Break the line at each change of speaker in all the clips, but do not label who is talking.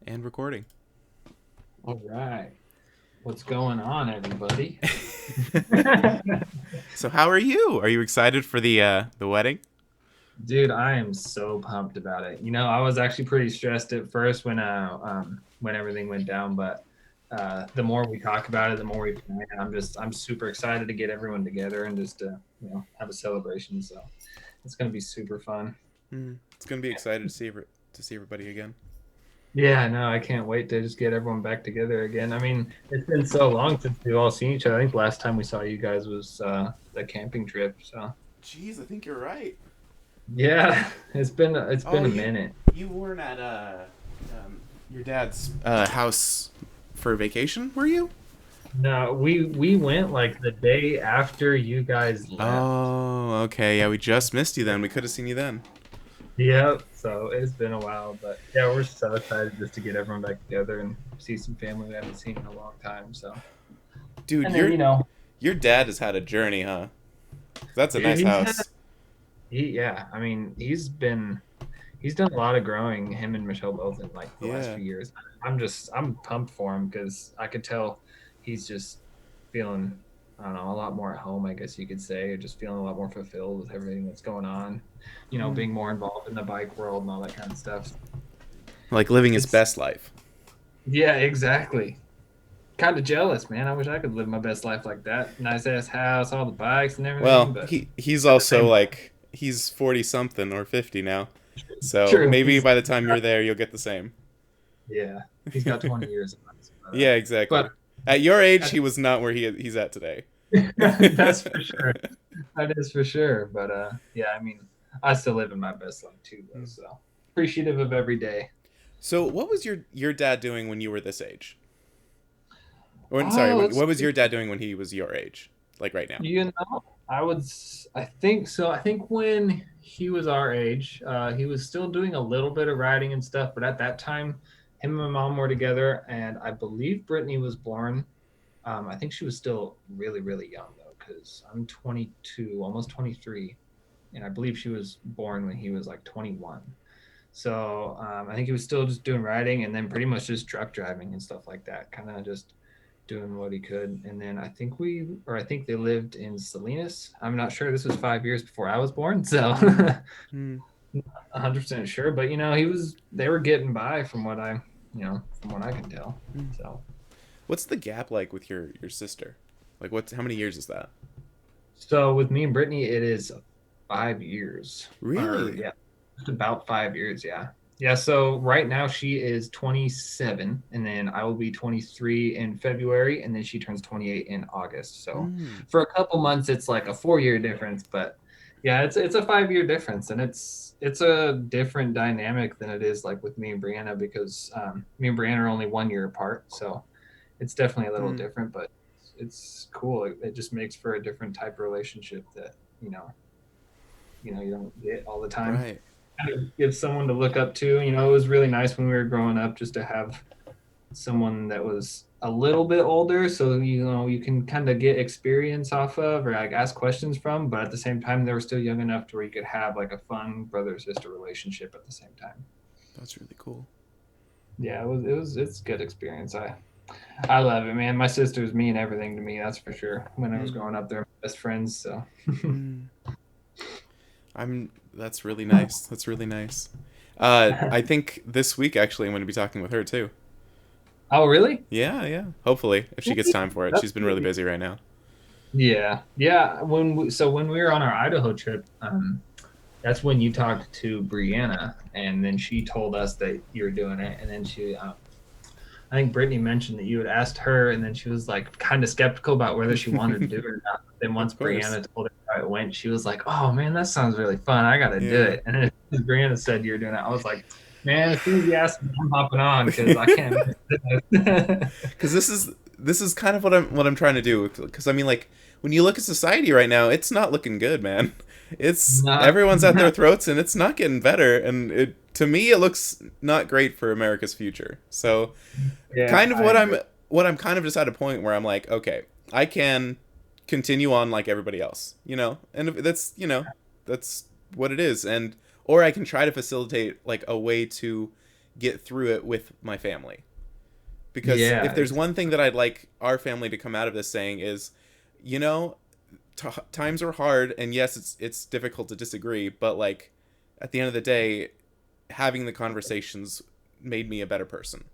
And recording.
All right. What's going on, everybody?
So how are you? Are you excited for the wedding?
Dude, I am so pumped about it. I was actually pretty stressed at first when everything went down, but the more we talk about it, the more we plan. I'm super excited to get everyone together and just have a celebration. So it's gonna be super fun.
It's gonna be excited to see everybody again.
Yeah, no, I can't wait to just get everyone back together again. I mean, it's been so long since we've all seen each other. I think the last time we saw you guys was the camping trip. So
Jeez, I think you're right.
yeah, it's been
Oh,
a
you
minute.
you weren't at your dad's house for vacation, were you?
No, we went like the day after you guys left.
Oh, okay. Yeah, we just missed you then. We could have seen you then.
Yep. So it's been a while, but yeah, we're so excited just to get everyone back together and see some family we haven't seen in a long time. So,
Dude,
and then
your dad has had a journey, huh? That's a
dude,
nice house.
yeah, I mean, he's done a lot of growing, him and Michelle both in like the last
Yeah.
few years. I'm pumped for him because I could tell he's just feeling, I don't know, a lot more at home, I guess you could say, or just feeling a lot more fulfilled with everything that's going on,
Hmm.
being more involved in the bike world and all that kind of stuff.
Like living his
It's
best life.
Yeah, exactly. Kind of jealous, man. I wish I could live my best life like that. Nice ass house, all the bikes and everything,
Well,
but
he's
at the
also
same time,
like he's 40 something or 50 now. So
true.
maybe by the time you're there you'll get the same.
Yeah, he's got 20 years of us,
Yeah, exactly.
but
At your age
at
he was not where he's at today.
that's for sure. That is for sure. But yeah, I mean, I still live in my best life too, though. So appreciative of every day.
So what was your dad doing when you were this age? Or sorry,
Oh,
what was your dad doing when he was your age? Like right now.
I think so. I think when he was our age, he was still doing a little bit of writing and stuff. But at that time, him and my mom were together, and I believe Brittany was born. I think she was still really, really young though, because I'm 22, almost 23, and I believe she was born when he was like 21. So I think he was still just doing writing and then pretty much just truck driving and stuff like that, kind of just doing what he could. And then I think they lived in Salinas. I'm not sure. This was 5 years before I was born, so
Hmm.
100% sure. But they were getting by from what I can tell. So,
What's the gap like with your sister? Like how many years is that?
so with me and Brittany, it is 5 years, or
Really?
yeah, just about 5 years. Yeah. Yeah. So right now she is 27, and then I will be 23 in February, and then she turns 28 in August. So
Hmm.
for a couple months, it's like a 4 year difference, but yeah, it's a 5 year difference, and it's a different dynamic than it is like with me and Brianna because me and Brianna are only 1 year apart. So it's definitely a little
Hmm.
different, but it's cool. It just makes for a different type of relationship that you know you don't get all the time.
Right.
Kind of gives someone to look up to. It was really nice when we were growing up just to have someone that was a little bit older, so you can kind of get experience off of or like ask questions from, but at the same time they were still young enough to where you could have like a fun brother sister relationship at the same time.
That's really cool.
Yeah, it's a good experience. I love it, man. My sister's me and everything to me, that's for sure. When I was
Hmm.
growing up, they're my best friends. So,
Hmm. I'm That's really nice. That's really nice. I think this week actually I'm going to be talking with her too.
oh, really?
Yeah, yeah. Hopefully, if she gets time for it.
That's
She's been really
sweet.
busy right now.
Yeah, yeah. When we were on our Idaho trip, that's when you talked to Brianna, and then she told us that you were doing it, and then I think Brittany mentioned that you had asked her, and then she was like kind of skeptical about whether she wanted to do it or not. But then once
Of course.
Brianna told her how it went, she was like, "Oh man, that sounds really fun. I got to do
Yeah.
it." And then as Brianna said you're doing it, I was like, "Man, as soon as you asked me, I'm hopping on because I can't miss this."
Because this is kind of what I'm trying to do. Because I mean, like when you look at society right now, it's not looking good, man. It's
Not,
everyone's at their throats, and it's not getting better. And to me, it looks not great for America's future. So,
yeah,
kind of
I agree.
what I'm kind of just at a point where I'm like, okay, I can continue on like everybody else, and that's what it is, and or I can try to facilitate like a way to get through it with my family. Because
Yeah,
if there's one thing that I'd like our family to come out of this saying is, you know, times are hard, and yes, it's difficult to disagree, but like at the end of the day, having the conversations made me a better person.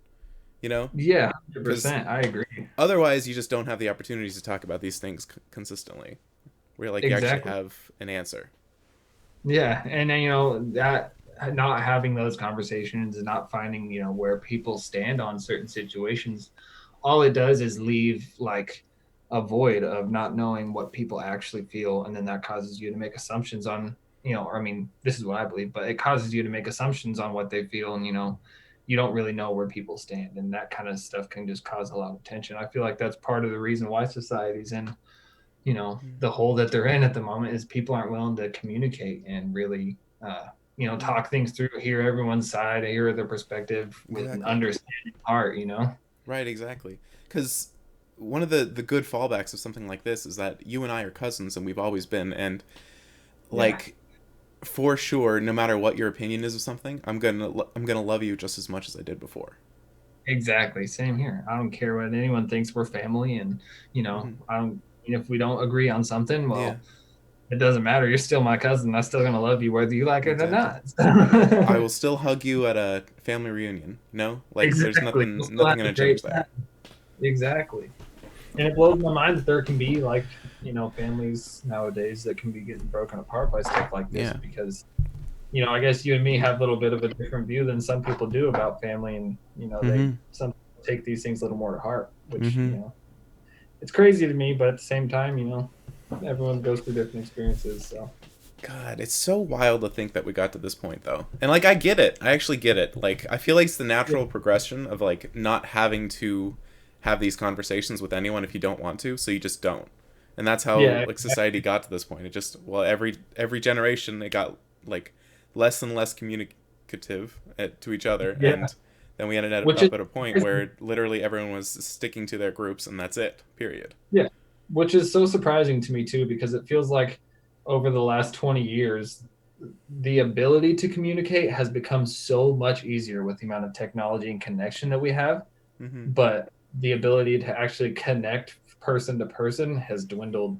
You know,
yeah,
because
100%. I agree.
otherwise you just don't have the opportunities to talk about these things consistently, where like you actually
Exactly.
have an answer.
Yeah, and then that not having those conversations and not finding where people stand on certain situations, all it does is leave like a void of not knowing what people actually feel, and then that causes you to make assumptions on or I mean, this is what I believe, but it causes you to make assumptions on what they feel, and you don't really know where people stand, and that kind of stuff can just cause a lot of tension. I feel like that's part of the reason why society's in
Mm-hmm.
the hole that they're in at the moment is people aren't willing to communicate and really talk things through, hear everyone's side, hear their perspective with an
Exactly.
understanding heart.
Right. Exactly. Because one of the good fallbacks of something like this is that you and I are cousins, and we've always been, and
Yeah,
like for sure, no matter what your opinion is of something, I'm gonna love you just as much as I did before.
exactly, same here. I don't care what anyone thinks, we're family, and
Hmm.
I don't, if we don't agree on something,
Yeah.
well, it doesn't matter, you're still my cousin, I'm still going to love you whether you like it or
Exactly.
not.
I will still hug you at a family reunion. No, like there's
Exactly, we'll still
nothing
have a
gonna
great
change there.
time. Exactly. And it blows my mind that there can be like families nowadays that can be getting broken apart by stuff like this,
Yeah.
because I guess you and me have a little bit of a different view than some people do about family, and they
Mm-hmm.
some take these things a little more to heart, which
Mm-hmm.
it's crazy to me, but at the same time, everyone goes through different experiences. So
God, it's so wild to think that we got to this point though. And like I get it. I actually get it. Like I feel like it's the
yeah,
natural progression of like not having to have these conversations with anyone if you don't want to, so you just don't. And that's how
yeah,
like society got to this point. It just well every generation it got like less and less communicative to each other,
yeah,
and then we ended
which is
up at a point where literally everyone was sticking to their groups and that's it. Period.
yeah, which is so surprising to me too, because it feels like over the last 20 years the ability to communicate has become so much easier with the amount of technology and connection that we have,
Mhm.
but the ability to actually connect person to person has dwindled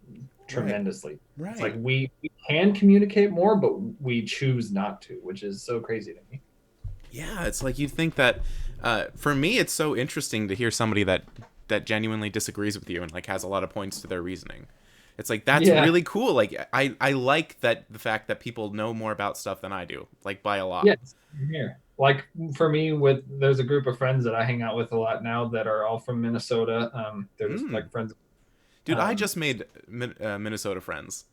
Right.
tremendously. It's like
Right.
we can communicate more, but we choose not to, which is so crazy to me.
Yeah, it's like you'd think that. For me, it's so interesting to hear somebody that genuinely disagrees with you and like has a lot of points to their reasoning. It's like that's
Yeah,
really cool. Like I like that the fact that people know more about stuff than I do, like by a lot.
yes, here. Like for me, with there's a group of friends that I hang out with a lot now that are all from Minnesota. They're just
Mm.
like friends.
Dude, I
Um,
just made Minnesota friends.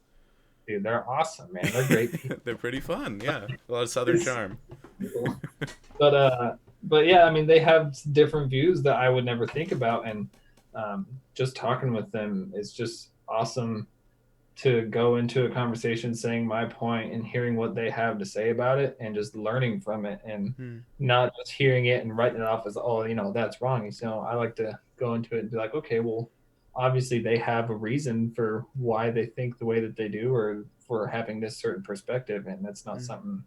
Dude, they're awesome, man. They're great people.
They're pretty fun. Yeah, a lot of Southern
It's
charm.
cool. But yeah, I mean, they have different views that I would never think about, and just talking with them is just awesome to go into a conversation saying my point and hearing what they have to say about it and just learning from it, and
Hmm.
not just hearing it and writing it off as, oh, that's wrong. I like to go into it and be like, okay, well, obviously they have a reason for why they think the way that they do, or for having this certain perspective, and that's not
Hmm.
something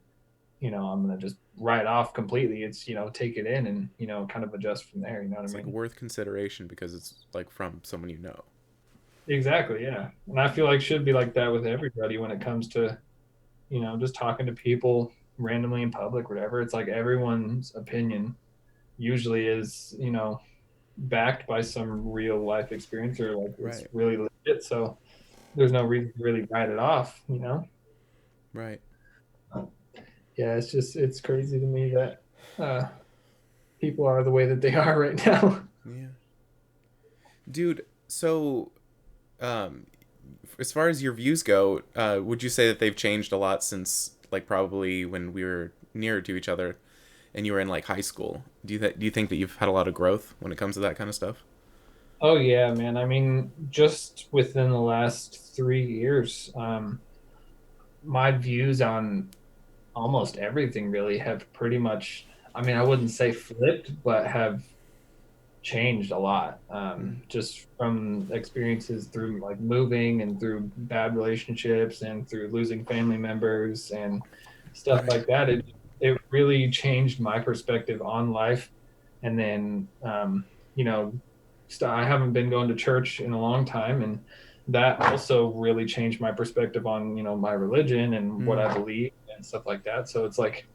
I'm gonna just write off completely. It's take it in and kind of adjust from there. You know what I
It's like
mean?
worth consideration because it's like from someone you know.
Exactly. Yeah. And I feel like should be like that with everybody when it comes to just talking to people randomly in public, whatever. It's like everyone's opinion usually is backed by some real life experience, or like it's
Right.
really legit. So there's no reason to really write it off.
Right.
Yeah, it's crazy to me that people are the way that they are right now.
Yeah. Dude, so um as far as your views go, would you say that they've changed a lot since like probably when we were nearer to each other and you were in like high school? Do you think that you've had a lot of growth when it comes to that kind of stuff?
Oh yeah, man. I mean, just within the last 3 years, my views on almost everything really have pretty much, I mean, I wouldn't say flipped, but have changed a lot.
Mm.
Just from experiences through like moving and through bad relationships and through losing family members and stuff
Right.
like that. it really changed my perspective on life. And then, you know, I haven't been going to church in a long time, and that also really changed my perspective on my religion and what
Mm.
I believe and stuff like that. So it's like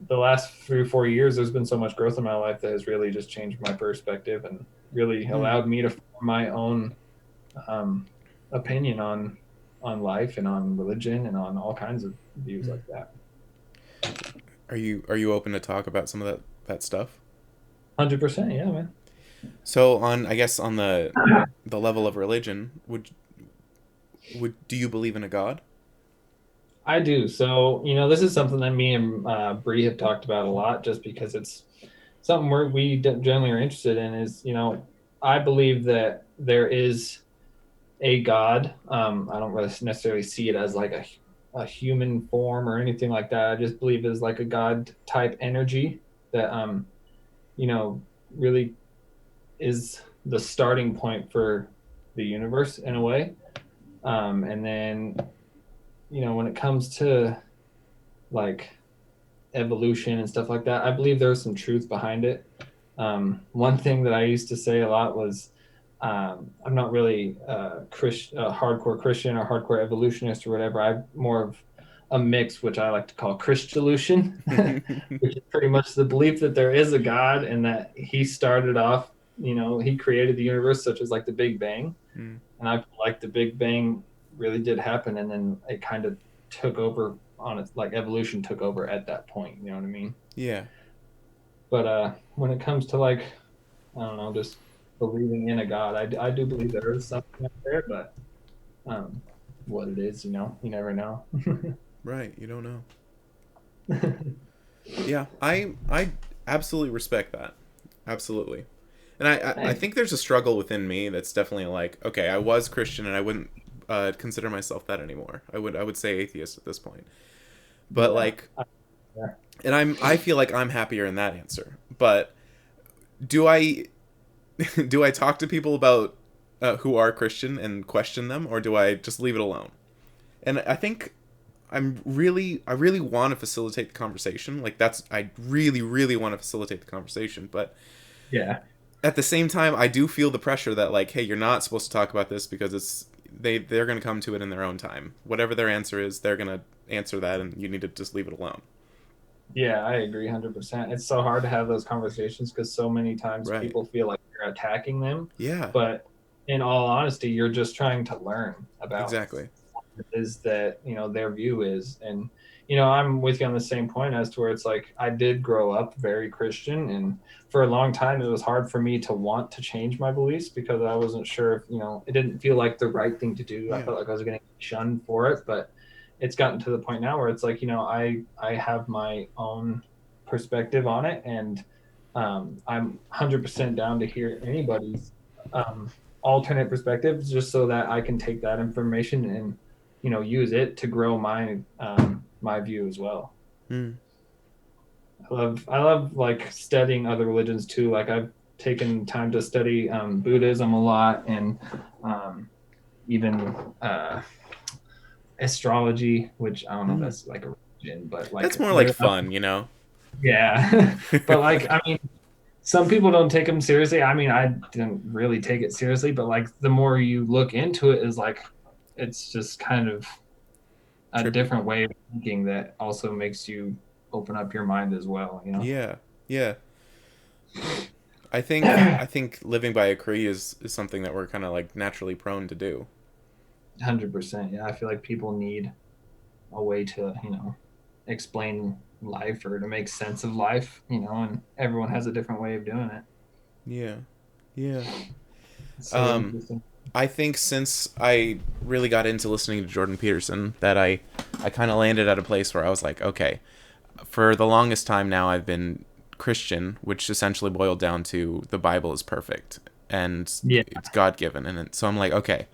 the last 3 or 4 years, there's been so much growth in my life that has really just changed my perspective and really
Mm.
allowed me to form my own um, opinion on life and on religion and on all kinds of views
Mm.
like that.
Are you open to talk about some of that stuff?
100%, yeah, man.
So on, I guess, on the level of religion, would do you believe in a God?
I do. So, this is something that me and Bree have talked about a lot just because it's something we generally are interested in is, I believe that there is a God. I don't really necessarily see it as like a human form or anything like that. I just believe it's like a God type energy that, you know, really is the starting point for the universe in a way. And then, when it comes to like evolution and stuff like that, I believe there's some truth behind it. One thing that I used to say a lot was, I'm not really a hardcore Christian or hardcore evolutionist or whatever. I'm more of a mix, which I like to call Christolution, which is pretty much the belief that there is a God and that He started off, He created the universe, such as like the Big Bang.
Mm.
And I feel like the Big Bang really did happen, and then it kind of took over on it, like evolution took over at that point. You know what I mean?
Yeah.
But when it comes to like, I don't know, just believing in a God, I do believe there is something out there, but um, what it is, you never know.
Right. You don't know. Yeah. I absolutely respect that. Absolutely. And I
Thanks.
think there's a struggle within me that's definitely like, okay, I was Christian and I wouldn't consider myself that anymore. I would say atheist at this point. But
Yeah.
like,
Yeah.
and I feel like I'm happier in that answer. But do I do I talk to people about who are Christian and question them, or do I just leave it alone? And I think I really want to facilitate the conversation. Like I really really want to facilitate the conversation, but
Yeah.
at the same time, I do feel the pressure that like, hey, you're not supposed to talk about this because they're gonna come to it in their own time. Whatever their answer is, they're gonna answer that, and you need to just leave it alone.
Yeah, I agree 100%. It's so hard to have those conversations because so many times
Right.
people feel like you're attacking them.
Yeah.
But in all honesty, you're just trying to learn about
Exactly.
what it is that, their view is. And, I'm with you on the same point as to where it's like I did grow up very Christian. And for a long time, it was hard for me to want to change my beliefs because I wasn't sure if, it didn't feel like the right thing to do. I
Yeah.
felt like I was getting shunned for it. But it's gotten to the point now where it's like I have my own perspective on it, and I'm 100% down to hear anybody's alternate perspectives just so that I can take that information and use it to grow my view as well.
Mm.
I love like studying other religions too. Like I've taken time to study Buddhism a lot, and um, even astrology, which I don't know if
Mm.
that's like a religion, but like
That's more like
there,
fun, you know.
yeah. But like, I mean, some people don't take them seriously. I mean, I didn't really take it seriously, but like the more you look into it, is like it's just kind of a
Trippy.
different way of thinking that also makes you open up your mind as well.
Yeah. Yeah. I think living by a creed is something that we're kind of like naturally prone to do.
100%. Yeah, I feel like people need a way to explain life or to make sense of life, and everyone has a different way of doing it.
Yeah. Yeah.
It's so
Um
interesting.
I think since I really got into listening to Jordan Peterson that I kind of landed at a place where I was like, okay, for the longest time now I've been Christian, which essentially boiled down to the Bible is perfect and
Yeah.
it's God given, so I'm like, okay,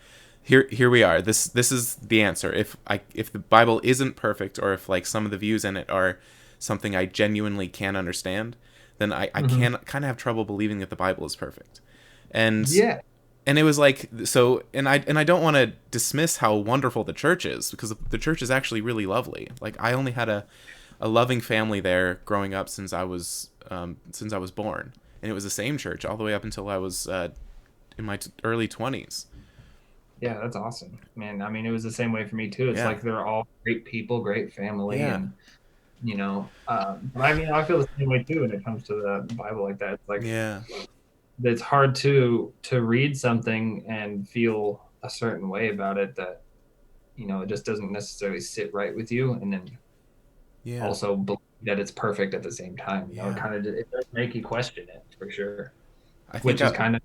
here we are. This is the answer. If the Bible isn't perfect, or if like some of the views in it are something I genuinely can't understand, then I
Hmm.
can kind of have trouble believing that the Bible is perfect. And
Yeah.
and it was like, so, and I don't want to dismiss how wonderful the church is, because the church is actually really lovely. Like I only had a loving family there growing up since I was born, and it was the same church all the way up until I was in my early 20s.
Yeah, that's awesome, man. I mean, it was the same way for me too. It's
Yeah,
like they're all great people, great family,
yeah,
and but I mean, I feel the same way too when it comes to the Bible like that. It's like
yeah,
it's hard to read something and feel a certain way about it that it just doesn't necessarily sit right with you, and then
yeah,
also believe that it's perfect at the same time. It
yeah.
kind of it does make you question it for sure,
I think
which is
I
kind of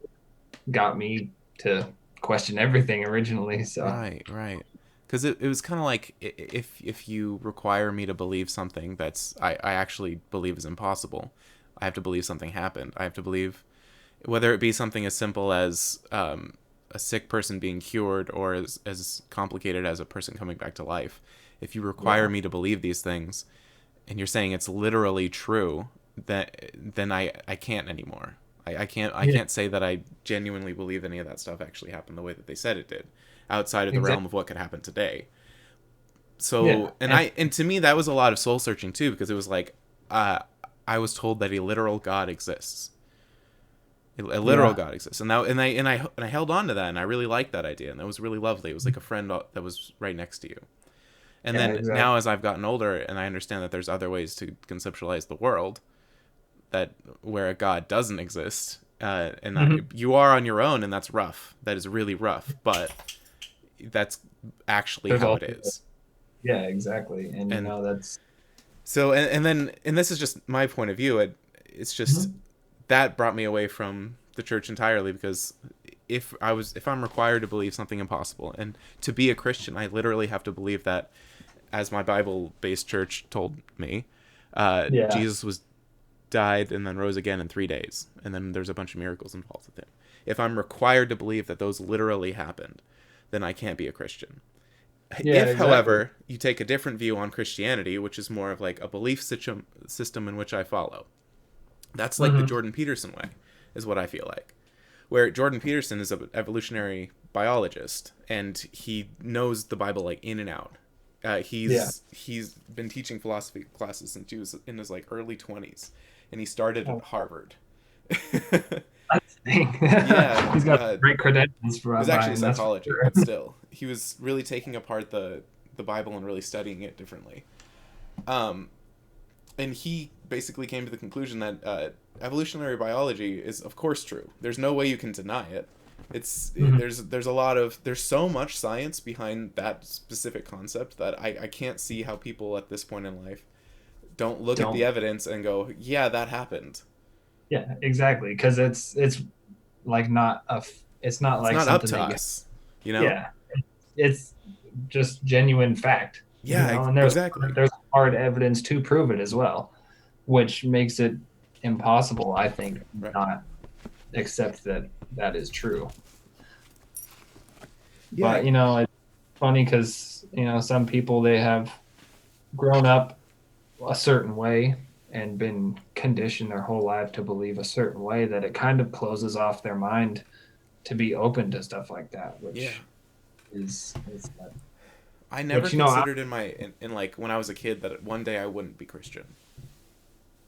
got me to question everything originally. So
Right, right. Because it was kind of like if you require me to believe something I actually believe is impossible, I have to believe something happened. I have to believe whether it be something as simple as a sick person being cured or as complicated as a person coming back to life. If you require
yeah,
me to believe these things and you're saying it's literally true, then I can't anymore. I
yeah,
can't say that I genuinely believe any of that stuff actually happened the way that they said it did, outside of the realm
exactly,
of what could happen today.
yeah,
So
and
and to me that was a lot of soul searching too, because it was like uh, I was told that a literal God exists. A literal
yeah,
God exists, and I held on to that, and I really liked that idea, and that was really lovely. It was like a friend that was right next to you. And
yeah,
then
exactly.
now, as I've gotten older, and I understand that there's other ways to conceptualize the world, that where a God doesn't exist,
Hmm.
you are on your own, and that's rough. That is really rough, but that's actually
There's
how it
also
is.
yeah, exactly, and
And
that's
so, and this is just my point of view. It's just
mhm.
that brought me away from the church entirely, because if I'm required to believe something impossible, and to be a Christian, I literally have to believe that, as my Bible-based church told me,
Yeah,
Jesus was died and then rose again in 3 days, and then there's a bunch of miracles involved with him. If I'm required to believe that those literally happened, then I can't be a Christian.
yeah,
If,
exactly.
however, you take a different view on Christianity, which is more of like a belief system in which I follow, that's like the
Hmm.
Jordan Peterson way, is what I feel like. Where Jordan Peterson is an evolutionary biologist, and he knows the Bible like in and out.
Yeah.
He's been teaching philosophy classes since he was in his like early 20s, and he started at
Oh,
Harvard.
that's the thing.
Yeah,
He's got great credentials
he
for
was actually a
buying. That's for
psychology,
sure.
but still, he was really taking apart the Bible and really studying it differently. Um, and he basically came to the conclusion that evolutionary biology is, of course, true. There's no way you can deny it.
Mhm.
There's a lot of there's so much science behind that specific concept that I can't see how people at this point in life don't look at the
Don't.
evidence and go, yeah, that happened.
Yeah, exactly. Because it's like not it's not
It's
like
not up
something
to
that you.
us, you know?
Yeah, it's just genuine fact.
Yeah,
And
exactly.
there's hard evidence to prove it as well, which makes it impossible, I think,
Right.
not accept that that is true.
Yeah.
But it's funny because some people they have grown up a certain way and been conditioned their whole life to believe a certain way that it kind of closes off their mind to be open to stuff like that,
Yeah.
which is
I never
which
considered in like when I was a kid that one day I wouldn't be Christian.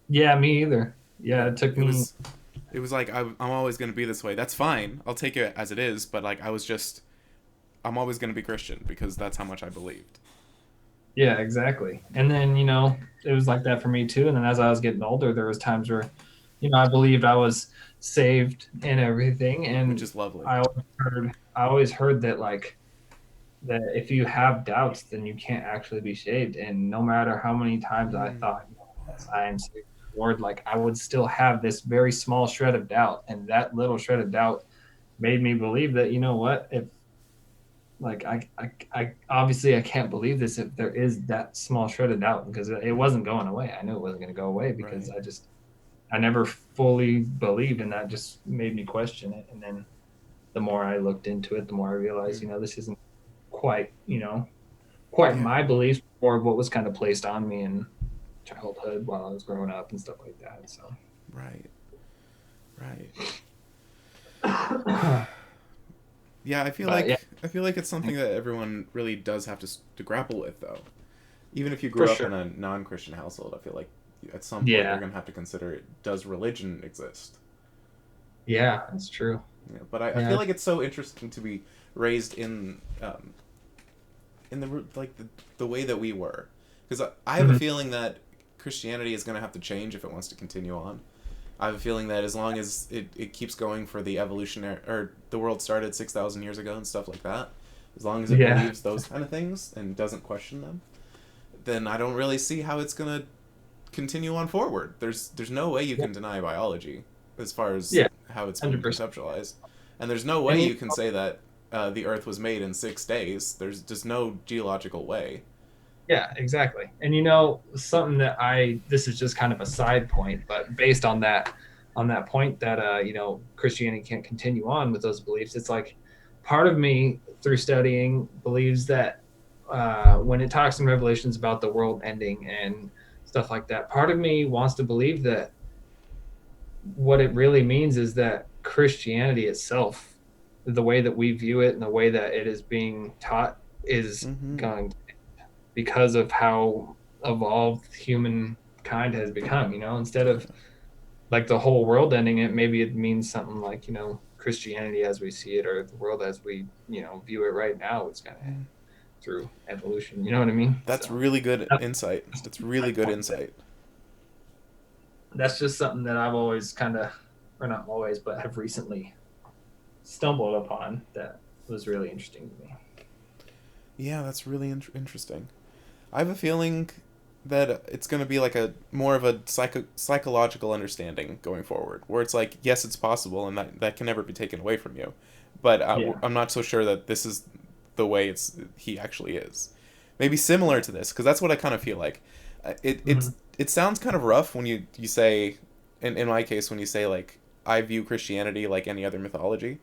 yeah, me either. Yeah,
Yeah.
it took me.
It was like I'm always going to be this way. That's fine. I'll take it as it is, but like I'm always going to be Christian because that's how much I believed.
Yeah, exactly. And then it was like that for me too. And then as I was getting older, there was times where I believed I was saved and everything,
Which
and
is lovely.
I always heard that like that if you have doubts, then you can't actually be saved. And no matter how many times I
Mm,
thought, yes, I am saved, Lord, like I would still have this very small shred of doubt, and that little shred of doubt made me believe that what if like I obviously I can't believe this if there is that small shred of doubt because it wasn't going away. I knew it wasn't going to go away because
right.
I never fully believed, and that just made me question it. And then the more I looked into it, the more I realized,
Mm,
this isn't quite, quite
yeah.
my beliefs or what was kind of placed on me in childhood while I was growing up and stuff like that. So,
Right. Right.
but
Yeah,
yeah,
I feel like it's something that everyone really does have to grapple with, though. Even if you
For
grew up
sure.
in a non-Christian household, I feel like at some point you're
Yeah.
gonna have to consider, does religion exist?
Yeah, that's true.
Yeah, but I feel
Yeah.
like it's so interesting to be raised in the way that we were, because I have a
Mhm.
feeling that Christianity is gonna have to change if it wants to continue on. I have a feeling that as long as it keeps going for the evolutionary, or the world started 6,000 years ago and stuff like that, as long as it
Yeah.
believes those kind of things and doesn't question them, then I don't really see how it's gonna continue on forward. There's no way you
Yeah.
can deny biology as far as
Yeah.
how it's been
100%.
conceptualized, and there's no way
And
you can say that the Earth was made in 6 days. There's just no geological way.
yeah, exactly. And something that this is just kind of a side point, but based on that point that Christianity can't continue on with those beliefs, it's like part of me through studying believes that when it talks in Revelations about the world ending and stuff like that, part of me wants to believe that what it really means is that Christianity itself, the way that we view it and the way that it is being taught, is
Mm-hmm.
going because of how evolved humankind has become. Instead
Yeah.
of like the whole world ending it, maybe it means something like Christianity as we see it, or the world as we view it right now. It's gonna end through evolution. You know what I mean?
That's
So
really good
that's
insight. That's
my
really good
point.
insight.
That's just something that I've always kind of, or not always, but have recently stumbled upon that was really interesting to me.
Yeah, that's really interesting. I have a feeling that it's going to be like a more of a psychological understanding going forward, where it's like, yes, it's possible, and that can never be taken away from you, but
Yeah.
I'm not so sure that this is the way he actually is. Maybe similar to this, because that's what I kind of feel like.
Mm-hmm.
It sounds kind of rough when you say, in my case, when you say like I view Christianity like any other mythology,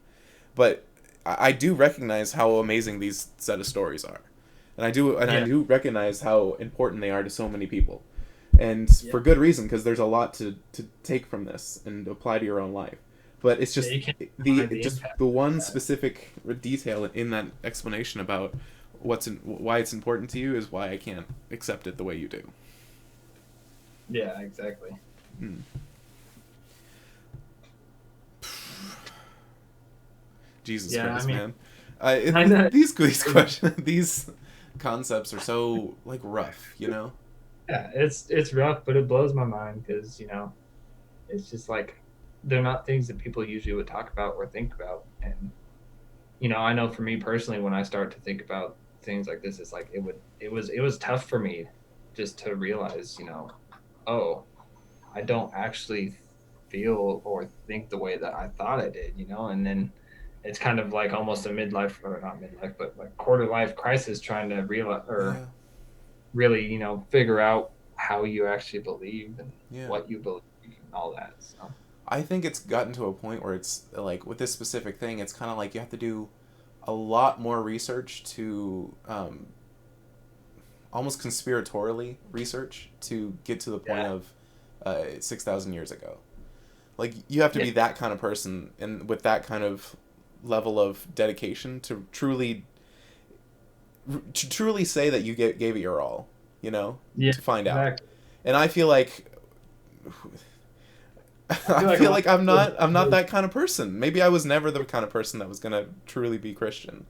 but I do recognize how amazing these set of stories are, and I
Yeah.
do recognize how important they are to so many people, and
Yeah.
for good reason, because there's a lot to take from this and apply to your own life. But it's
Yeah.
just
You can't
the
deny the
just
impact
the
of
one
that.
specific detail in that explanation about why it's important to you is why I can't accept it the way you do.
Yeah. Exactly.
Hmm. Jesus
Yeah. I
Christ,
mean,
man.
I know.
These questions, these concepts are so like rough, you know.
Yeah, it's rough, but it blows my mind because it's just like they're not things that people usually would talk about or think about. And I know for me personally, when I start to think about things like this, it's like it was tough for me just to realize, oh, I don't actually feel or think the way that I thought I did, and then it's kind of like almost a midlife, or not midlife, but like quarter life crisis, trying to realize or
Yeah,
really, figure out how you actually believe and
yeah.
what you believe and all that. So
I think it's gotten to a point where it's like with this specific thing, it's kind of like you have to do a lot more research to almost conspiratorially research to get to the point
yeah,
of 6,000 years ago. Like you have to
yeah,
be that kind of person and with that kind of level of dedication to truly say that you gave it your all, you know,
yeah,
to find out.
exactly.
And I feel like
I
I
feel like a
feel
lot
like
of people
I'm not
don't.
that kind of person. Maybe I was never the kind of person that was gonna truly be Christian.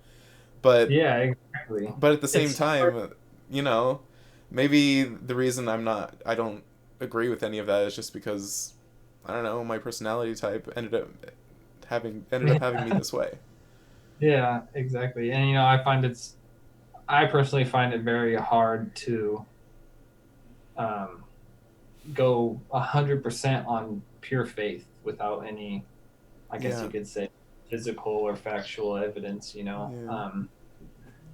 But
Yeah, exactly.
at the same
It's hard.
time, you know, maybe the reason I don't agree with any of that is just because I don't know, my personality type ended up having me this way.
Yeah, exactly. And I personally find it very hard to um, go 100% on pure faith without any, I guess
Yeah.
you could say, physical or factual evidence.
Yeah.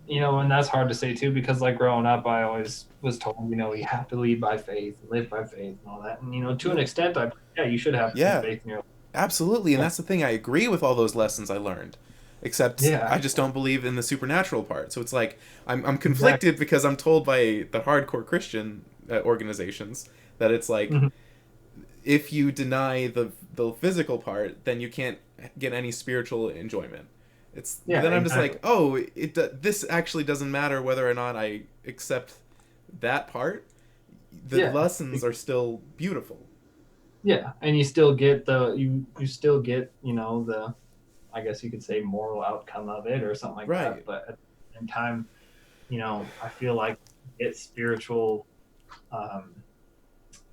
And that's hard to say too, because like growing up, I always was told, you have to lead by faith, live by faith, and all that. And to an
Yeah.
extent, yeah, you should have some
Yeah.
faith in your
Absolutely, and
life.
that's the thing. I agree with all those lessons I learned, except
Yeah,
I just don't believe in the supernatural part. So it's like I'm
exactly.
conflicted because I'm told by the hardcore Christian organizations that it's like
Hmm.
if you deny the physical part, then you can't get any spiritual enjoyment. But
Yeah,
then I'm just
exactly.
like, oh, this actually doesn't matter whether or not I accept that part, the
Yeah.
lessons are still beautiful.
Yeah, and you still get you still get, the, I guess you could say, moral outcome of it or something like that.
Right.
But at the same time, I feel like it's spiritual. Um,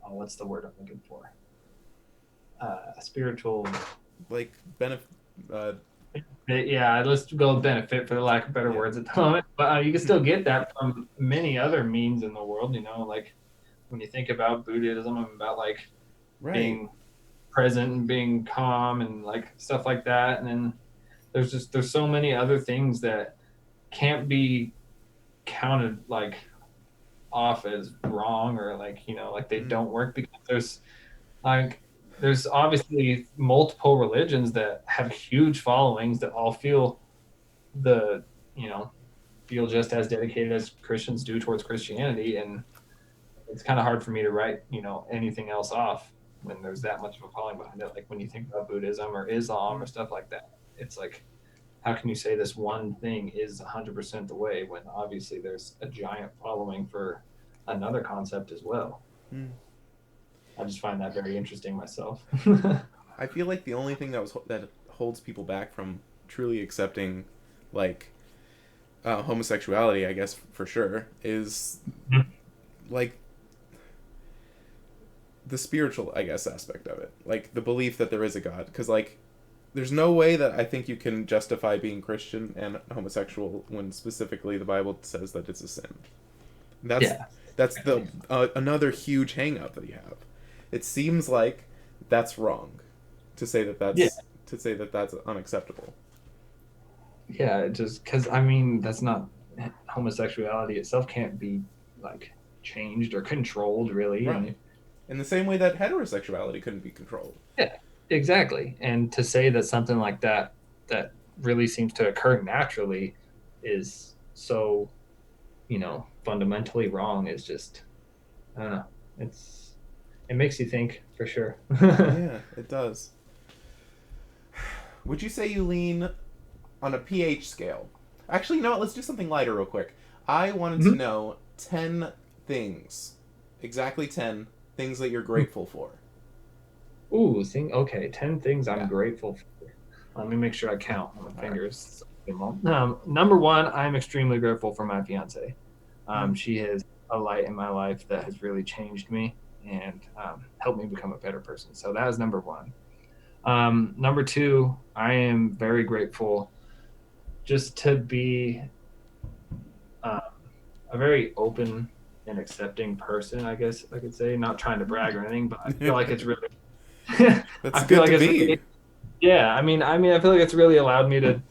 oh, what's the word I'm looking for? Spiritual.
Like benefit.
Yeah, let's go with benefit for the lack of better
Yeah.
words at the moment. But you can still
Mhm.
get that from many other means in the world. Like when you think about Buddhism, about like
Right.
being present and being calm and like stuff like that. And then there's so many other things that can't be counted like off as wrong, or like like they
Mm.
don't work, because like there's obviously multiple religions that have huge followings that all the you know feel just as dedicated as Christians do towards Christianity. And it's kind of hard for me to write anything else off when there's that much of a following behind it. Like when you think about Buddhism or Islam or
Mm.
stuff like that, it's like, how can you say this one thing is 100% the way when obviously there's a giant following for another concept as well?
Mm.
I just find that very interesting myself.
I feel like the only thing that holds people back from truly accepting, like, homosexuality, I guess for sure, is like the spiritual, I guess, aspect of it, like the belief that there is a God. Because like, there's no way that I think you can justify being Christian and homosexual when specifically the Bible says that it's a sin. That's
Yeah,
that's the
exactly.
another huge hang up that you have. It seems like that's wrong to say that
Yeah,
that's unacceptable.
yeah. Just because, I mean, that's not, homosexuality itself can't be like changed or controlled really. And
Right. In the same way that heterosexuality couldn't be controlled.
yeah, exactly. And to say that something like that really seems to occur naturally is so, fundamentally wrong, is just, I don't know. It makes you think for sure.
Yeah, it does. Would you say you lean on a pH scale? Actually, you know what? Let's do something lighter real quick. I wanted to
Mhm.
know 10 things, exactly 10 things that you're grateful for.
Ooh, okay, 10 things I'm
Yeah.
grateful for. Let me make sure I count on my
All right.
fingers. Number one, I'm extremely grateful for my fiance.
Mm.
She is a light in my life that has really changed me and helped me become a better person. So that is number one. Number two, I am very grateful just to be um, a very open and accepting person, I guess I could say. Not trying to brag or anything, but I feel like it's really,
That's
I feel
good
like
to
it's really,
be.
yeah. I feel like it's really allowed me to,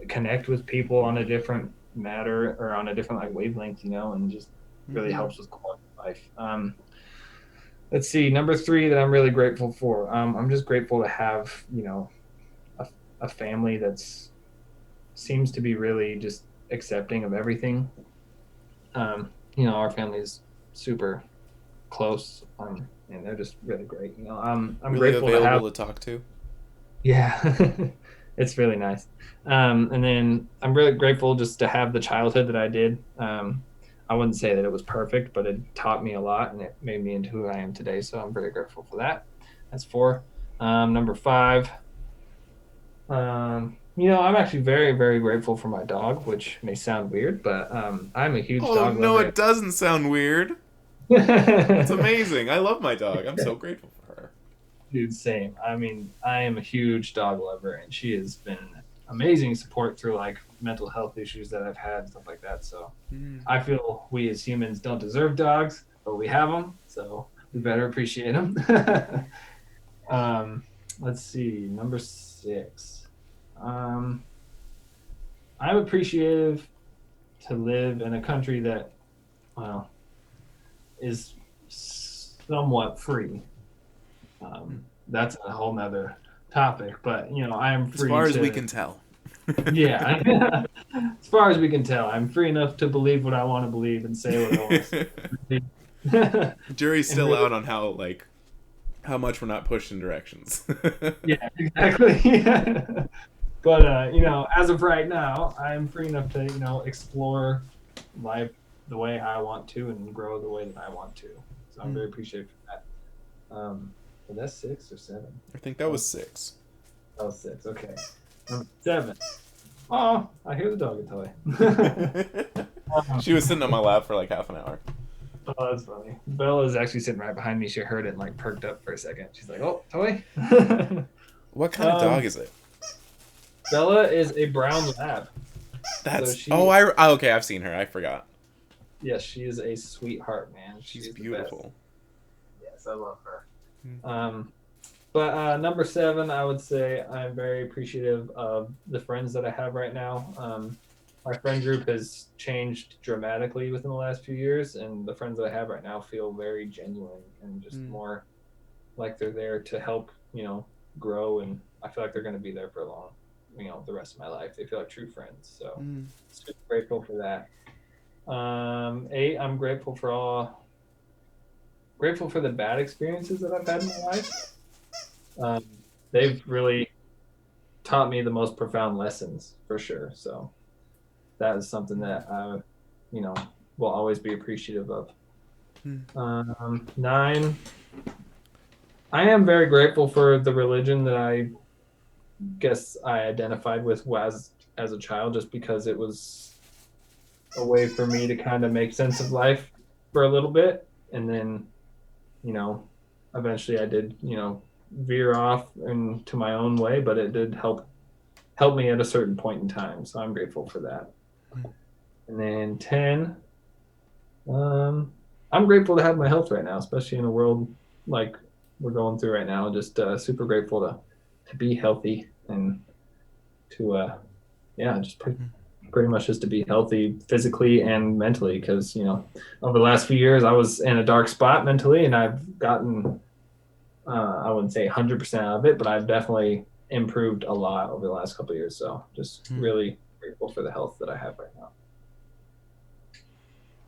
connect with people on a different matter or on a different like wavelength, and just really
Mm-hmm.
helps with quality of life. Let's see, number three that I'm really grateful for. I'm just grateful to have, a, a family that's seems to be really just accepting of everything. Our family is super close, and they're just really great. I'm
Really
grateful to have.
available to talk to.
Yeah, it's really nice. And then I'm really grateful just to have the childhood that I did. I wouldn't say that it was perfect, but it taught me a lot and it made me into who I am today. So I'm very grateful for that. That's four. Number five, I'm actually very, very grateful for my dog, which may sound weird, but I'm a huge
Oh,
dog
no,
lover.
it doesn't sound weird. That's amazing. I love my dog. I'm so grateful for her.
Dude, same. I mean, I am a huge dog lover, and she has been amazing support through like mental health issues that I've had and stuff like that. So
Mm.
I feel we as humans don't deserve dogs, but we have them, so we better appreciate them. um, let's see, number six. Um, I'm appreciative to live in a country that, well, is somewhat free. That's a whole nother topic, but I am
As
free
far as we
to,
can tell.
yeah. As far as we can tell, I'm free enough to believe what I want to believe and say what I want to say.
Jury's
And
still
really,
out on how much we're not pushed in directions.
yeah, exactly. But as of right now, I'm free enough to explore life the way I want to and grow the way that I want to. So I'm
Mm.
very appreciative for that. But that's 6 or 7.
I think that
That
was
was,
6.
that was 6. Okay. Number 7. Oh, I hear the dog toy.
She was sitting on my lap for like half an hour.
Oh, that's funny. Bella's actually sitting right behind me. She heard it and like perked up for a second. She's like, "Oh, toy."
What kind of dog
um,
is it?
Bella is a brown lab, so
That's
she,
okay. I've seen her. I forgot.
yes, she is a sweetheart, man.
She's
She's the best.
beautiful.
Yes, I love her.
Mm.
But number 7, I would say I'm very appreciative of the friends that I have right now. My friend group has changed dramatically within the last few years, and the friends that I have right now feel very genuine and just
Mm.
more like they're there to help, grow. And I feel like they're going to be there for a long, the rest of my life. They feel like true friends. So
Mm.
super grateful for that. 8, I'm grateful for the bad experiences that I've had in my life. Um, they've really taught me the most profound lessons for sure. So that is something that I, you know, will always be appreciative of.
Mm.
9, I am very grateful for the religion that I guess I identified with as a child, just because it was a way for me to kind of make sense of life for a little bit, and then you know, eventually I did veer off into my own way, but it did help me at a certain point in time. So I'm grateful for that.
Mm.
And then 10, um, I'm grateful to have my health right now, especially in a world like we're going through right now. Just super grateful to be healthy and to yeah, just pretty much just to be healthy physically and mentally, because over the last few years I was in a dark spot mentally, and I've gotten I wouldn't say 100% of it, but I've definitely improved a lot over the last couple of years. So just
Mm.
really grateful for the health that I have right now.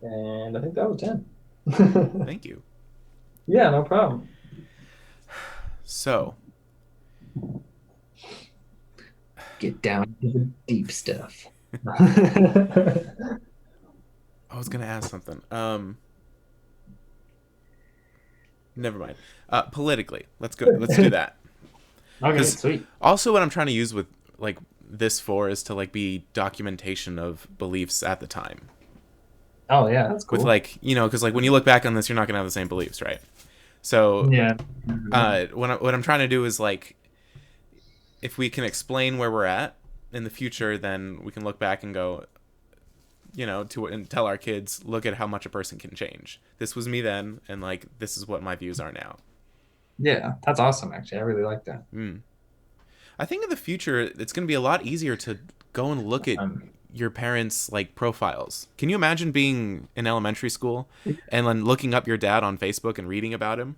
And I think that was 10.
Thank you.
Yeah, no problem.
So,
Get down to the deep stuff.
I was gonna ask something. Never mind. Politically, let's go. Let's do that.
Okay,
Because
sweet.
also, what I'm trying to use with like this for is to like be documentation of beliefs at the time.
Oh, yeah, that's
With
cool.
like because like when you look back on this, you're not gonna have the same beliefs, right? So,
Yeah.
what I'm trying to do is like if we can explain where we're at in the future, then we can look back and go, to and tell our kids, look at how much a person can change. This was me then, and like this is what my views are now.
Yeah, that's awesome, actually. I really like that.
Mm. I think in the future it's going to be a lot easier to go and look at
Um,
your parents' like profiles. Can you imagine being in elementary school and then looking up your dad on Facebook and reading about him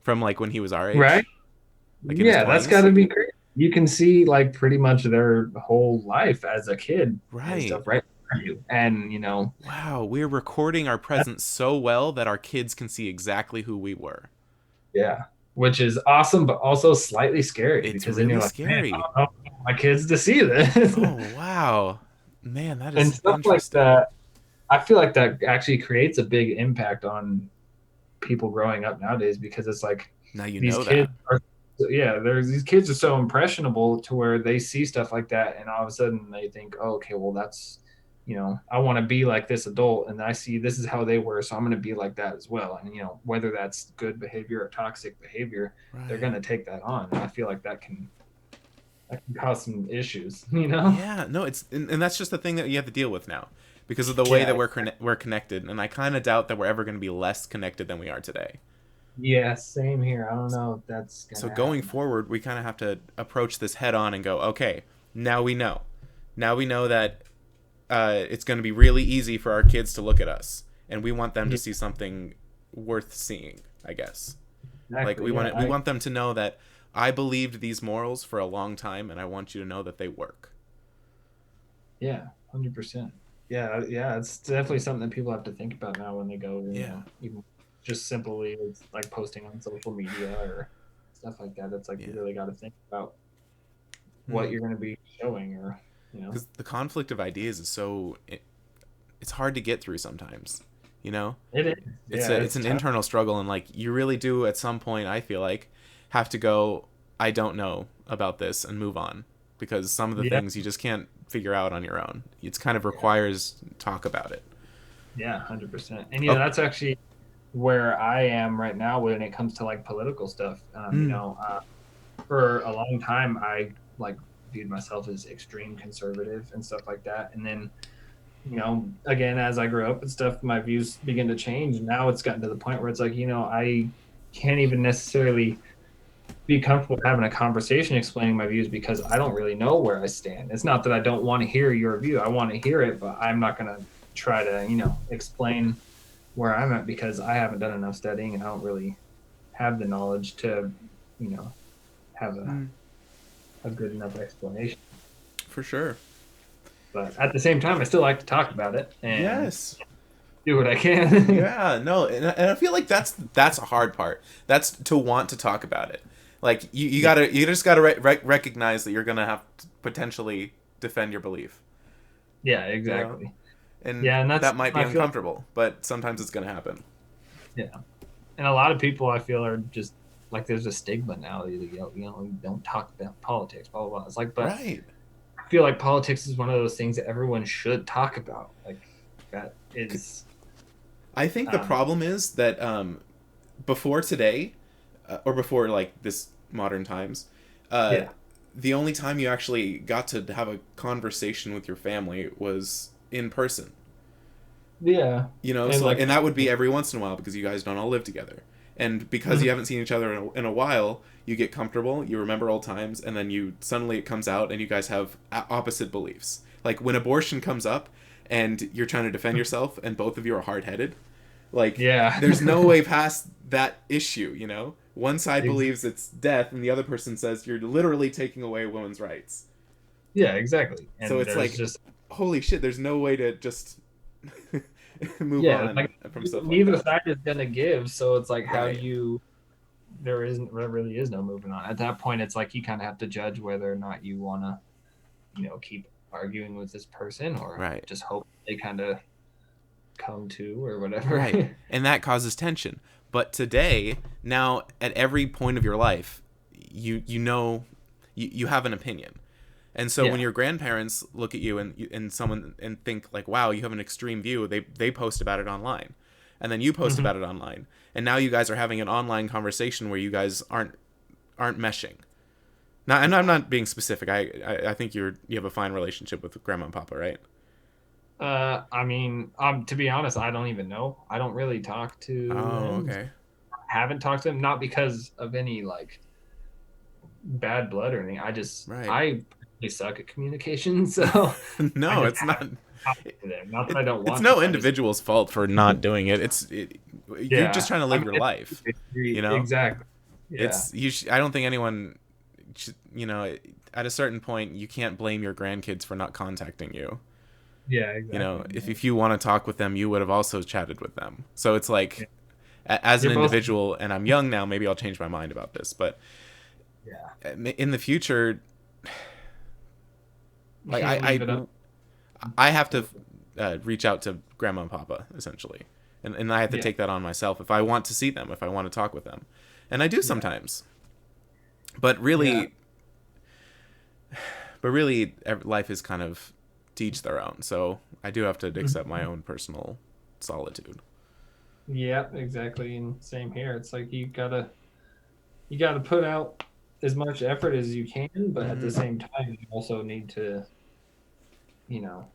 from like when he was our
right?
age, like in his
Yeah, that's got
20s?
to be great. You can see like pretty much their whole life as a kid and
Right.
stuff right in you. And
Wow, we're recording our presence so well that our kids can see exactly who we were.
yeah, which is awesome, but also slightly scary,
It's
because then you're
really
like, man, I
scary.
don't know if I want my kids to see this.
Oh, wow. Man, that
And
is
stuff like
interesting.
that. I feel like that actually creates a big impact on people growing up nowadays, because it's like
Now you
these
know
kids
that.
are, yeah, there's these kids are so impressionable to where they see stuff like that, and all of a sudden they think, oh, okay, well, that's I want to be like this adult, and I see this is how they were, so I'm going to be like that as well. And whether that's good behavior or toxic behavior, they're going
Right.
to take that on, and I feel like that can cause some issues.
Yeah, no, and that's just the thing that you have to deal with now because of the way that
Yeah,
we're connected, and I kind of doubt that we're ever going to be less connected than we are today.
yeah, same here. I don't know if that's
So
gonna
going
happen.
forward, we kind of have to approach this head on and go, okay, now we know. Now we know that it's going to be really easy for our kids to look at us, and we want them to
Yeah,
see something worth seeing, I guess. Like
exactly.
we want them to know that I believed these morals for a long time, and I want you to know that they work.
Yeah, 100%. Yeah, yeah, it's definitely something that people have to think about now when they go,
Yeah.
even just simply it's like posting on social media or stuff like that. It's like you
Yeah.
really got to think about what
Hmm.
you're going to be showing, or.
Because the conflict of ideas is so it's hard to get through sometimes, you know.
It is.
It's
Yeah,
a it's
it's
an
tough.
internal struggle, and like you really do at some point, I feel like, have to go, I don't know about this, and move on, because some of the
Yeah.
things you just can't figure out on your own. It's kind of
Yeah.
requires talk about it.
Yeah, 100%. And
Oh.
that's actually where I am right now when it comes to like political stuff.
Mm.
For a long time, I like viewed myself as extreme conservative and stuff like that. And then, again, as I grew up and stuff, my views begin to change. Now it's gotten to the point where it's like, I can't even necessarily be comfortable having a conversation explaining my views because I don't really know where I stand. It's not that I don't want to hear your view. I want to hear it, but I'm not going to try to, explain where I'm at because I haven't done enough studying and I don't really have the knowledge to, you know, have
Mm.
a good enough explanation.
For sure.
But at the same time, I still like to talk about it and
Yes.
do what I can.
Yeah, no, and I feel like that's a hard part. That's to want to talk about it. Like
Yeah,
you just gotta recognize that you're gonna have to potentially defend your belief,
yeah,
you know,
exactly.
and
Yeah, and that's
that might be
I feel
uncomfortable, but sometimes it's gonna happen.
yeah, and a lot of people I feel are just like there's a stigma now. You don't talk about politics, blah blah blah. It's like, but
Right.
I feel like politics is one of those things that everyone should talk about. Like that is,
I think the
um,
problem is that before today, or before like this modern times, uh,
yeah,
the only time you actually got to have a conversation with your family was in person.
yeah,
You know,
and
so
like
and that would be every once in a while because you guys don't all live together, and because you
mhm,
haven't seen each other in a while, you get comfortable, you remember old times, and then you suddenly it comes out and you guys have opposite beliefs. Like when abortion comes up and you're trying to defend yourself and both of you are hard-headed, like
yeah,
there's no way past that issue, you know. One side
Ex-
believes it's death and the other person says you're literally taking away women's rights.
yeah, exactly.
So
And
it's
there's
like,
just
holy shit, there's no way to just move
yeah, like
on from stuff like
neither
that.
side is gonna give. So it's like, how do
Right.
you? There really is no moving on. At that point, it's like you kind of have to judge whether or not you want to, keep arguing with this person or
Right.
just hope they kind of come to or
Right.
whatever.
And that causes tension. But today, now at every point of your life, you know you have an opinion. And so when
Yeah.
your grandparents look at you and someone and think like, "Wow, you have an extreme view." They post about it online. And then you post
Hmm.
about it online. And now you guys are having an online conversation where you guys aren't meshing. Now, and I'm not being specific. I think you have a fine relationship with grandma and papa, right?
I mean, to be honest, I don't even know. I don't really talk to
Oh,
them.
okay.
Haven't talked to them, not because of any like bad blood or anything.
Right.
I really suck at communication, so I
No,
just
it's not.
haven't talked to them. Not that
It,
I don't
it's
want to.
no
I just
individual's fault for not doing it. You're just
yeah.
trying to
I
live
mean,
your life, you know.
exactly. Yeah.
I don't think anyone should, at a certain point you can't blame your grandkids for not contacting you.
Yeah.
You know,
Exactly.
if you want to talk with them, you would have also chatted with them. So it's like,
Yeah.
as an
You're both.
individual, and I'm young now, maybe I'll change my mind about this, but
Yeah.
in the future,
You
like
can't leave it up.
I have to reach out to grandma and papa essentially, and I have to
Yeah.
take that on myself if I want to see them, if I want to talk with them, and I do
Yeah.
sometimes. But
Yeah.
really, life is kind of to each their own. So I do have to accept my
Mhm.
own personal solitude.
Yeah. Exactly. And same here. It's like you gotta put out as much effort as you can, but at the
Mm-hmm.
same time, you also need to you know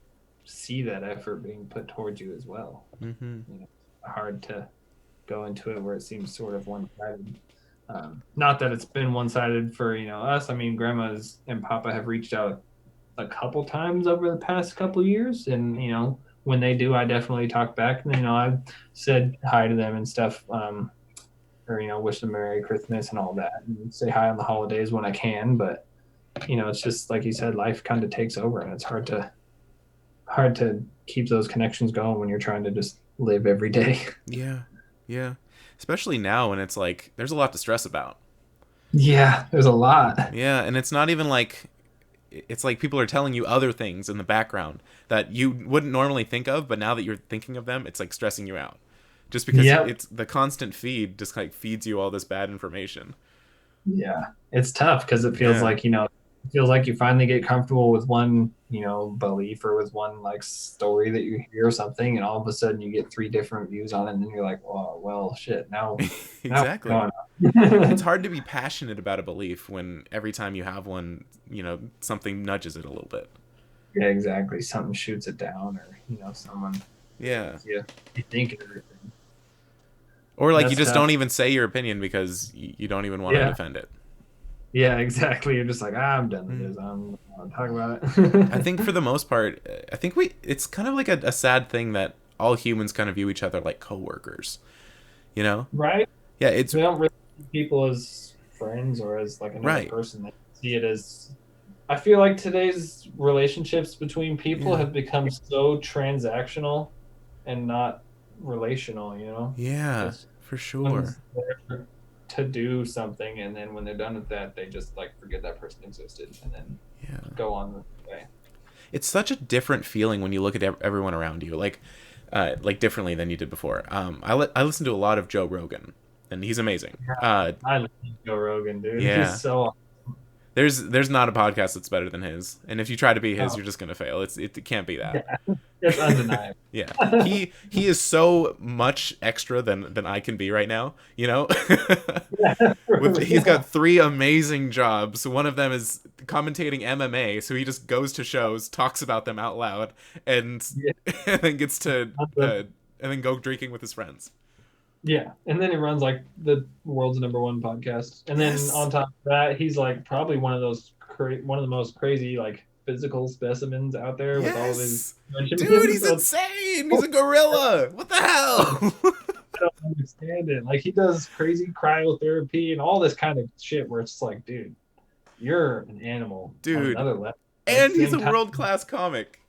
see that effort being put towards you as well.
Mm-hmm.
It's hard to go into it where it seems sort of one-sided. Not that it's been one-sided for us. I mean, grandmas and papa have reached out a couple times over the past couple years, and when they do, I definitely talk back. And I've said hi to them and stuff, or wish them Merry Christmas and all that, and say hi on the holidays when I can. But it's just like you said, life kind of takes over, and it's hard to keep those connections going when you're trying to just live every day.
Yeah, yeah. Especially now when it's like there's a lot to stress about.
Yeah, there's a lot.
Yeah, and it's not even like it's like people are telling you other things in the background that you wouldn't normally think of, but now that you're thinking of them, it's like stressing you out. Just because
Yep.
it's the constant feed just like feeds you all this bad information.
Yeah, it's tough because it feels
Yeah.
like, it feels like you finally get comfortable with one, belief or with one like story that you hear or something, and all of a sudden you get three different views on it, and then you're like, well, shit, now what's
Exactly.
going
It's
on?
hard to be passionate about a belief when every time you have one, something nudges it a little bit.
Yeah, exactly. Something shoots it down, or someone
Yeah.
makes you think everything.
Or like you
That's
just
tough.
don't even say your opinion because you don't even want to
Yeah,
defend it.
yeah, exactly. You're just like, I'm done with
Mm.
this. I'm not talking about
I
it.
think for the most part, I think it's kind of like a sad thing that all humans kind of view each other like coworkers, you know?
Right?
Yeah, it's
We don't really see people as friends or as like another
right.
person. They see it as. I feel like today's relationships between people
Yeah.
have become so transactional and not relational.
Yeah,
It's
for sure.
one's there to do something, and then when they're done with that, they just like forget that person existed, and then
Yeah.
go on with the way.
It's such a different feeling when you look at everyone around you, like differently than you did before. I listen to a lot of Joe Rogan, and he's amazing.
Yeah, I love Joe Rogan, dude. He's
Yeah,
so
there's not a podcast that's better than his, and if you try to be his,
oh,
you're just gonna fail. It can't be that.
yeah, it's undeniable.
Yeah, he is so much extra than I can be right now.
Yeah, for
He's
real.
got three amazing jobs. One of them is commentating MMA, so he just goes to shows, talks about them out loud, and
Yeah,
and then gets to and then go drinking with his friends.
yeah, and then he runs like the world's #1 podcast, and then
Yes,
on top of that, he's like probably one of the most crazy like physical specimens out there with all of his
yes, dude,
regimens.
he's
So
insane. He's a gorilla. What the hell,
I don't understand it. Like he does crazy cryotherapy and all this kind of shit where it's like, dude, you're an animal on
dude?
another level. But at the
And he's
same
a
time,
world class comic.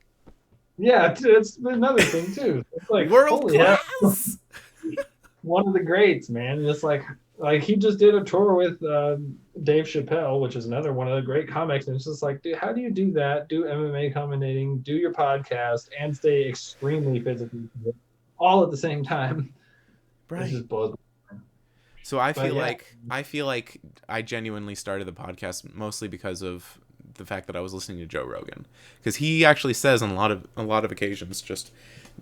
yeah, it's another thing too. It's like,
World
holy hell,
class.
one of the greats, man. And it's like he just did a tour with Dave Chappelle, which is another one of the great comics. And it's just like, dude, how do you do that? Do MMA commentating, do your podcast, and stay extremely physically fit, all at the same time? It
Right.
just blows my mind.
So I
But
feel
yeah,
like I genuinely started the podcast mostly because of the fact that I was listening to Joe Rogan, because he actually says on a lot of occasions, just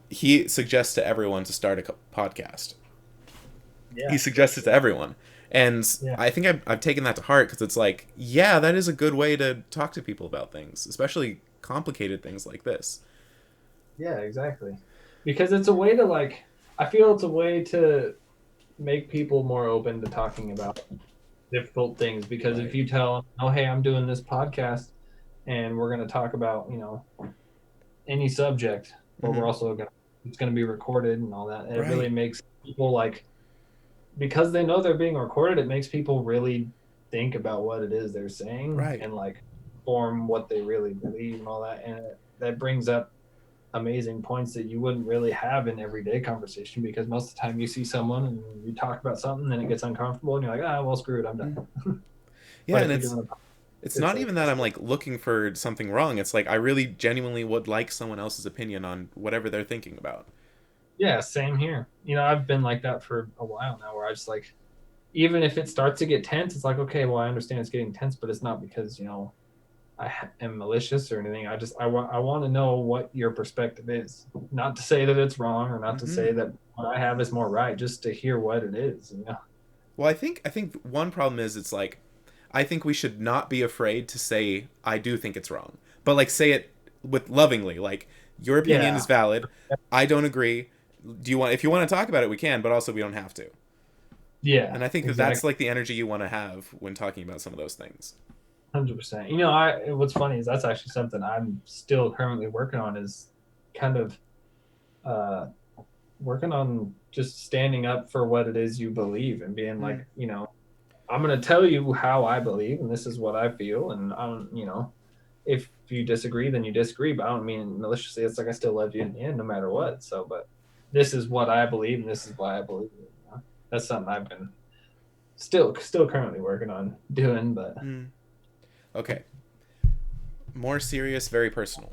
he suggests to everyone to start a podcast. He
yeah,
suggests it to everyone, and
yeah,
I think I've taken that to heart, because it's like, yeah, that is a good way to talk to people about things, especially complicated things like this.
yeah, exactly. Because it's a way to like, I feel it's a way to make people more open to talking about difficult things. Because if
Right.
you tell them, oh, hey, I'm doing this podcast and we're going to talk about, any subject, but
Mm-hmm.
we're also going to, it's going to be recorded and all that. And it really
Right.
makes people like, because they know they're being recorded, it makes people really think about what it is they're saying
Right.
and like form what they really believe and all that. And that brings up amazing points that you wouldn't really have in everyday conversation, because most of the time you see someone and you talk about something, then it gets uncomfortable and you're like, well, screw it, I'm done.
Mm. Yeah,
But
and
if you're doing a,
it's
it's
not
like,
even that I'm like looking for something wrong. It's like I really genuinely would like someone else's opinion on whatever they're thinking about.
yeah, same here. I've been like that for a while now, where I just like, even if it starts to get tense, it's like, okay, well, I understand it's getting tense, but it's not because, I am malicious or anything. I want to know what your perspective is. Not to say that it's wrong, or not to say
Mm-hmm.
that what I have is more right, just to hear what it is.
Well, I think one problem is it's like I think we should not be afraid to say I do think it's wrong, but like say it with lovingly, like your opinion is
Yeah,
valid. I don't agree. Do you want if you want to talk about it, we can, but also we don't have to.
yeah,
And I think that that's
exactly.
like the energy you want to have when talking about some of those things.
100%. I what's funny is that's actually something I'm still currently working on, is kind of uh working on just standing up for what it is you believe and being
Mm,
like, I'm going to tell you how I believe and this is what I feel, and I don't, if you disagree then you disagree, but I don't mean maliciously. It's like I still love you in the end no matter what. So, but this is what I believe and this is why I believe it. That's something I've been still currently working on doing, but
mm. Okay. More serious, very personal.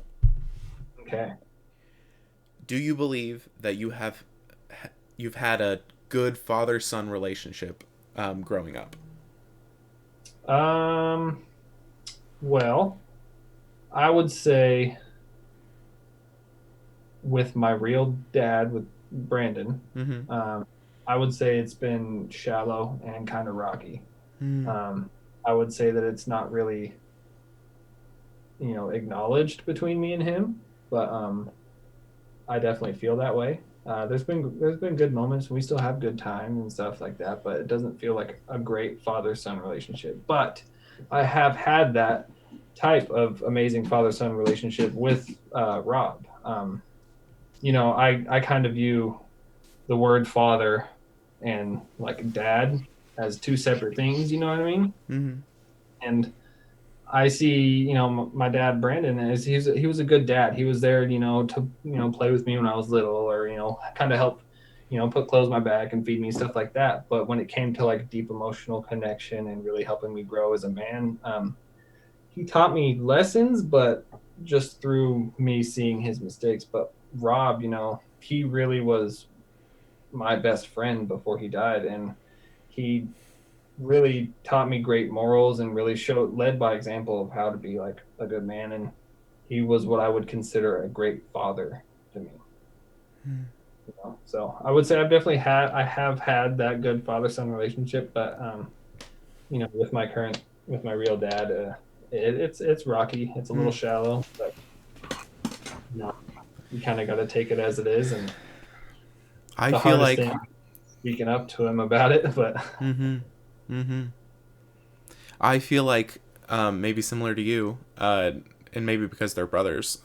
Okay.
Do you believe that you've had a good father-son relationship growing up?
Um, well, I would say with my real dad, with Brandon,
Mm-hmm.
um, I would say it's been shallow and kind of rocky.
Mm.
Um, I would say that it's not really, acknowledged between me and him, but I definitely feel that way. There's been good moments. We still have good times and stuff like that, but it doesn't feel like a great father son relationship. But I have had that type of amazing father son relationship with Rob. I kind of view the word father and like dad as two separate things. You know what I mean?
Mm-hmm.
And I see, my dad Brandon is he was a good dad. He was there, to play with me when I was little, or kind of help, put clothes on my back and feed me stuff like that. But when it came to like deep emotional connection and really helping me grow as a man, he taught me lessons, but just through me seeing his mistakes. But Rob, he really was my best friend before he died, and he really taught me great morals and really led by example of how to be like a good man. And he was what I would consider a great father to me. So I would say I have had that good father son relationship, but with my real dad, it's rocky. It's a little
Mm.
shallow, but you know, you kind of got to take it as it is. And
I
the
feel
hardest
like.
thing speaking up to him about it, but
Mm-hmm. Mm-hmm. I feel like maybe similar to you, and maybe because they're brothers.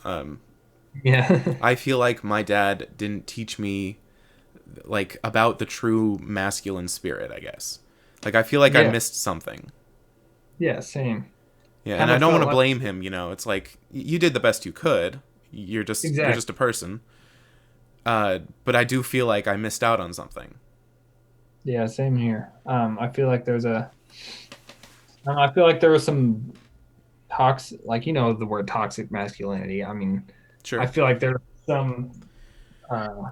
yeah,
I feel like my dad didn't teach me like about the true masculine spirit. I guess. Like I feel like I
yeah,
missed something.
yeah, same.
Yeah, and
Kind
I
of
don't want
felt
to
like
blame him. It's like you did the best you could. You're
exactly.
just a person. But I do feel like I missed out on something.
Yeah, same here. I feel like there was some toxic, like the word toxic masculinity. I mean, I
Sure.
feel like there are some uh,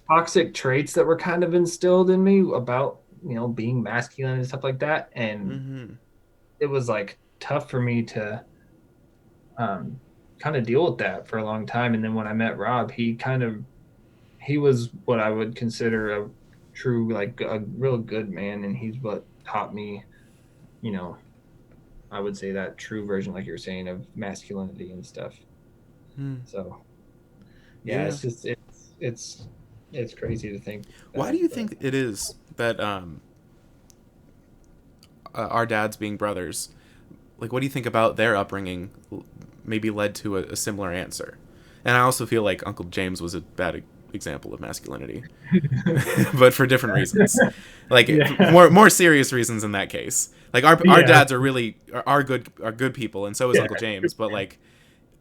toxic traits that were kind of instilled in me about being masculine and stuff like that, and
Mm-hmm.
it was like tough for me to um, kind of deal with that for a long time. And then when I met Rob, he was what I would consider a true like a real good man, and he's what taught me, you know, I would say that true version, like you're saying, of masculinity and stuff.
Hmm.
So yeah,
Yeah.
it's crazy to think
Why do
that,
you
but
think it is that our dads being brothers, like, what do you think about their upbringing maybe led to a similar answer? And I also feel like Uncle James was a bad example of masculinity, but for different reasons. Like
yeah,
more serious reasons in that case. Like our
yeah,
dads are good people, and so is
yeah.
Uncle James. But like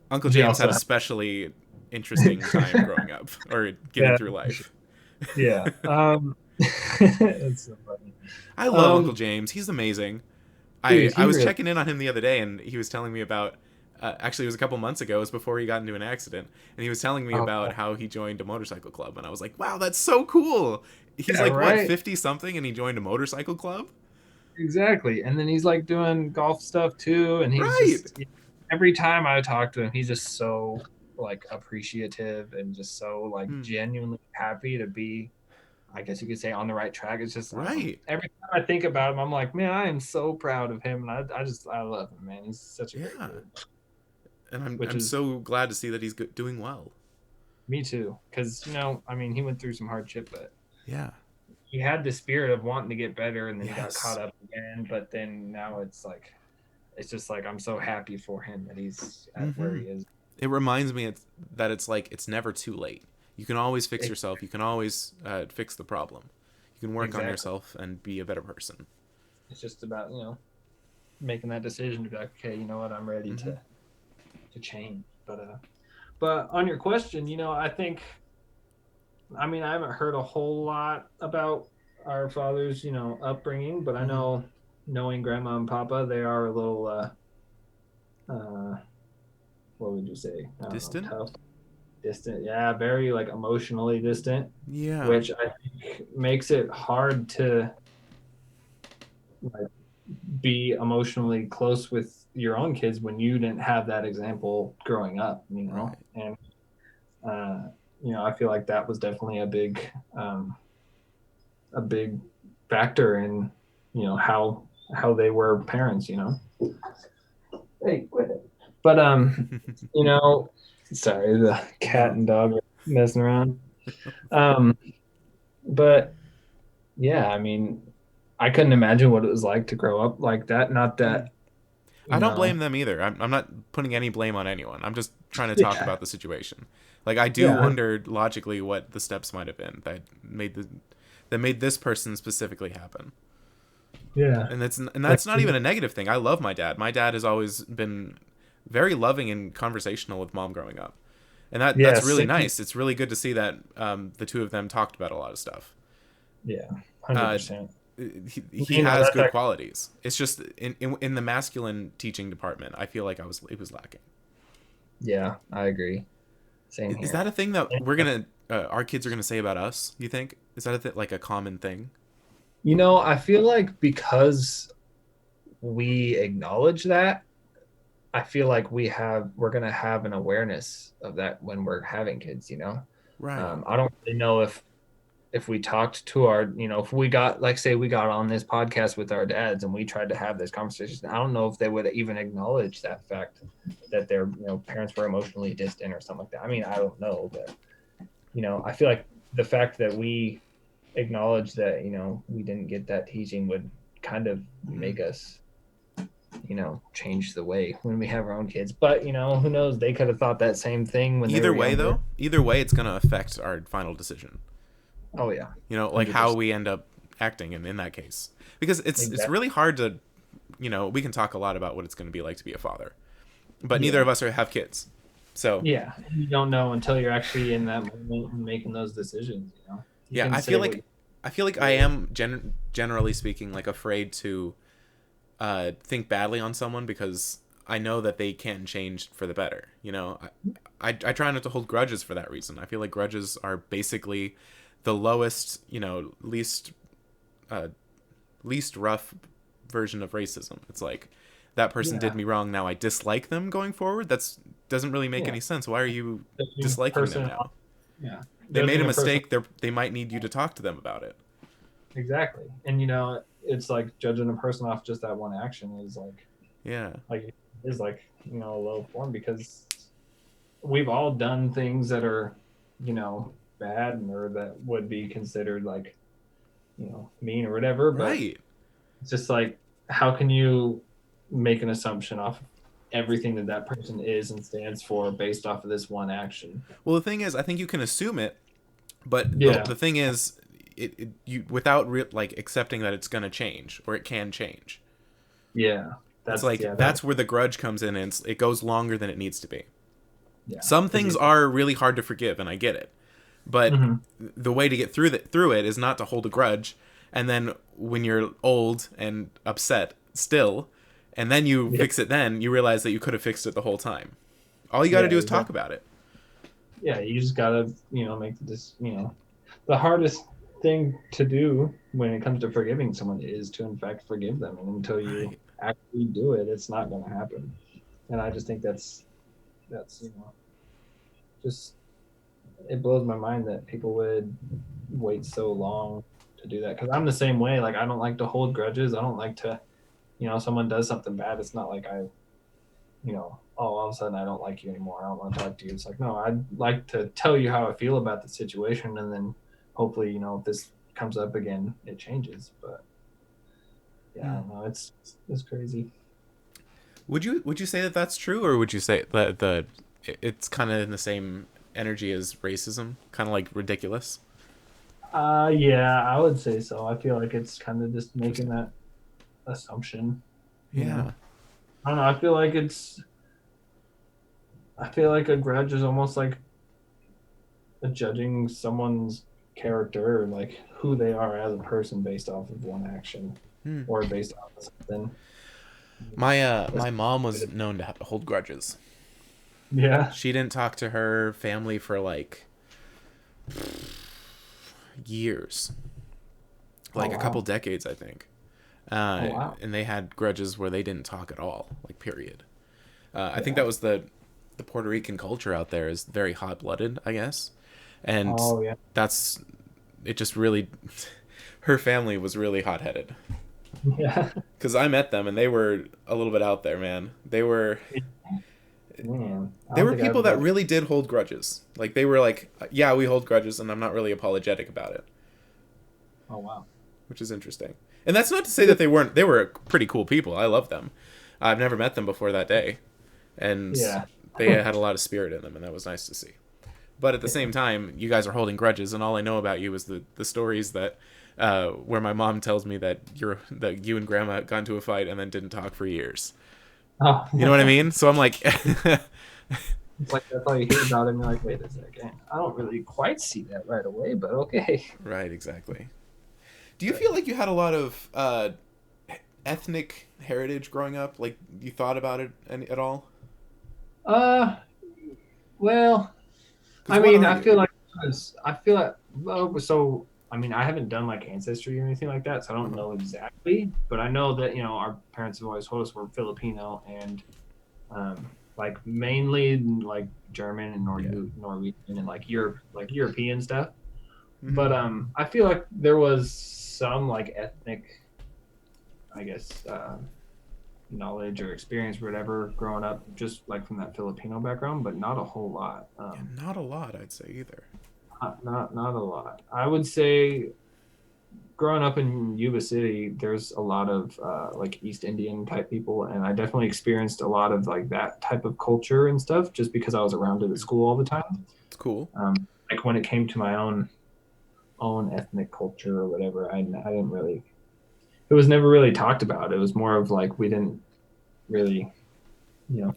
Uncle
He
James had
also,
a especially interesting time growing up or getting
yeah,
through
for sure.
life.
Yeah. It's so funny.
I love Uncle
Um,
James. He's amazing.
dude,
I
he
was
really,
checking in on him the other day, and he was telling me about. Actually, it was a couple months ago. It was before he got into an accident, and he was telling me
oh,
about how he joined a motorcycle club, and I was like, "Wow, that's so cool!" He's
yeah,
like what
right.
50 something, and he joined a motorcycle club.
Exactly. And then he's like doing golf stuff too. And he's
Right.
just, every time I talk to him, he's just so like appreciative and just so like
Hmm.
genuinely happy to be, I guess you could say, on the right track. It's just,
Right.
every time I think about him, I'm like, man, I am so proud of him. And I love him, man. He's such a great
Yeah.
dude,
And
which
I'm
is
so glad to see that he's doing well.
me too. Cause, I mean, he went through some hardship, but
Yeah.
he had the spirit of wanting to get better and then he got caught
Yes.
up again. But then now it's just like I'm so happy for him that he's at where
Mm-hmm.
he is.
It reminds me that it's like it's never too late. You can always fix
Ex-
yourself. You can always fix the problem. You can work on
Exactly.
yourself and be a better person.
It's just about making that decision to be like, okay, you know what, I'm ready
Mm-hmm.
to change. But on your question, I mean I haven't heard a whole lot about our father's upbringing, but I
Mm-hmm.
know knowing grandma and papa, they are a little what would you say? I don't know,
Distant?
tough, distant. Yeah, very like emotionally distant,
Yeah.
which I think makes it hard to like be emotionally close with your own kids when you didn't have that example growing up,
Right.
and uh, I feel like that was definitely a big factor in how they were parents. Hey, quit it. But you know, sorry, the cat
No.
and dog are messing around. Um, but yeah, I mean, I couldn't imagine what it was like to grow up like that. Not
Mm.
that,
I
you
don't
know,
blame them either. I'm not putting any blame on anyone. I'm just trying to talk
yeah,
about the situation. Like I do
yeah,
wonder logically what the steps might have been that made this person specifically happen.
yeah. Like,
And that's not even a negative thing. I love my dad. My dad has always been very loving and conversational with mom growing up, and that's
yeah,
really
same.
nice. It's really good to see that the two of them talked about a lot of stuff.
Yeah,
Uh,
100%.
he has
That's
good
actually,
qualities. It's just in the masculine teaching department, I feel like it was lacking.
yeah, I agree. Same
Is
here.
that a thing that we're gonna our kids are gonna say about us? You think is that like a common thing?
I feel like because we acknowledge that, I feel like we're gonna have an awareness of that when we're having kids.
Right.
I don't really know if we talked to if we got, like, say we got on this podcast with our dads and we tried to have this conversation, I don't know if they would even acknowledge that fact that their parents were emotionally distant or something like that. I mean, I don't know, but I feel like the fact that we acknowledge that we didn't get that teaching would kind of
Hmm.
make us change the way when we have our own kids. But who knows, they could have thought that same thing when they were younger.
Either way, it's gonna affect our final decision.
Oh yeah,
Like how
100%.
we end up acting in that case, because it's
Exactly.
really hard to, we can talk a lot about what it's gonna be like to be a father, but neither of
Yeah.
us have kids, so
Yeah, you don't know until you're actually in that moment and making those decisions. You
yeah,
can say what
I feel like I
you
am generally speaking like afraid to think badly on someone because I know that they can change for the better. I try not to hold grudges for that reason. I feel like grudges are basically the lowest, uh, least rough version of racism. It's like that person did
yeah,
me wrong. Now I dislike them going forward. That's doesn't really make
yeah,
any sense. Why are you
judging a
disliking them
person
now?
yeah,
They made a
judging a person.
mistake. They might need you to talk to them about it.
Exactly. And it's like judging a person off just that one action is
Yeah.
like is like a low form, because we've all done things that are you know bad, or that would be considered like mean or whatever. But
Right.
it's just like, how can you make an assumption off of everything that that person is and stands for based off of this one action?
Well, the thing is, I think you can assume it, but the
Yeah,
the thing is, you without like accepting that it's gonna change or it can change.
yeah,
It's
that's
like
yeah, that
that's where the grudge comes in, and it goes longer than it needs to be.
yeah,
Some
because
things are really hard to forgive, and I get it, but
mm-hmm.
the way to get through it is not to hold a grudge, and then when you're old and upset still, and then you
Yeah,
fix it, then you realize that you could have fixed it the whole time. All you got to
yeah,
do is talk
exactly.
about it.
Yeah, you just gotta make this the hardest thing to do when it comes to forgiving someone is to in fact forgive them, and until you
Right.
actually do it, it's not going to happen. And I just think that's just, it blows my mind that people would wait so long to do that, because I'm the same way. Like, I don't like to hold grudges. I don't like to, someone does something bad, it's not like oh, all of a sudden I don't like you anymore, I don't want to talk to you. It's like, no, I'd like to tell you how I feel about the situation, and then hopefully if this comes up again, it changes. But yeah, I
Hmm.
don't know, it's crazy.
Would you say that that's true, or would you say that it's kind of in the same energy as racism, kind of like ridiculous?
Yeah, I would say so. I feel like it's kind of just making
Interesting.
that assumption. you know
Yeah.
I don't know. I feel like a grudge is almost like judging someone's character, or like who they are as a person based off of one action,
Hmm.
or based off of something.
My
That's
my mom was known to hold grudges.
Yeah.
She didn't talk to her family for like years,
Oh
like a couple
wow.
decades, I think.
Oh wow.
And they had grudges where they didn't talk at all, like period. I think
Yeah.
that was the Puerto Rican culture out there is very hot blooded, I guess, and
Oh yeah.
that's it. Just really, her family was really hot headed
Yeah.
because I met them and they were a little bit out there, man.
Man, I
They
don't
were
think
people
I've.
that really did hold grudges. Like they were like, yeah, we hold grudges, and I'm not really apologetic about it,
Oh wow.
which is interesting. And that's not to say that they weren't. They were pretty cool people. I love them. I've never met them before that day, and
Yeah.
they had a lot of spirit in them, and that was nice to see. But at the
Yeah.
same time, you guys are holding grudges, and all I know about you is the stories that where my mom tells me that you and grandma got into a fight and then didn't talk for years. You know what I
Oh,
mean? So I'm like,
it's like that's all you hear about him. You're like, wait a second. I don't really quite see that right away, but okay.
right, exactly. Do you
But
feel like you had a lot of ethnic heritage growing up? Like you thought about it at all?
uh, well,
Because
I
what
mean,
are
I
you?
feel like I feel like so. I mean, I haven't done like ancestry or anything like that, so I don't
Uh-huh.
know exactly. But I know that our parents have always told us we're Filipino and like mainly like German and
Yeah.
Norwegian and like European stuff.
Mm-hmm.
But I feel like there was some like ethnic, I guess, knowledge or experience, or whatever, growing up, just like from that Filipino background, but not a whole lot.
Yeah, not a lot, I'd say either.
Not a lot. I would say growing up in Yuba City, there's a lot of like East Indian type people, and I definitely experienced a lot of like that type of culture and stuff, just because I was around it at school all the time.
It's cool.
Like when it came to my own ethnic culture or whatever, I didn't really. It was never really talked about. It was more of like we didn't really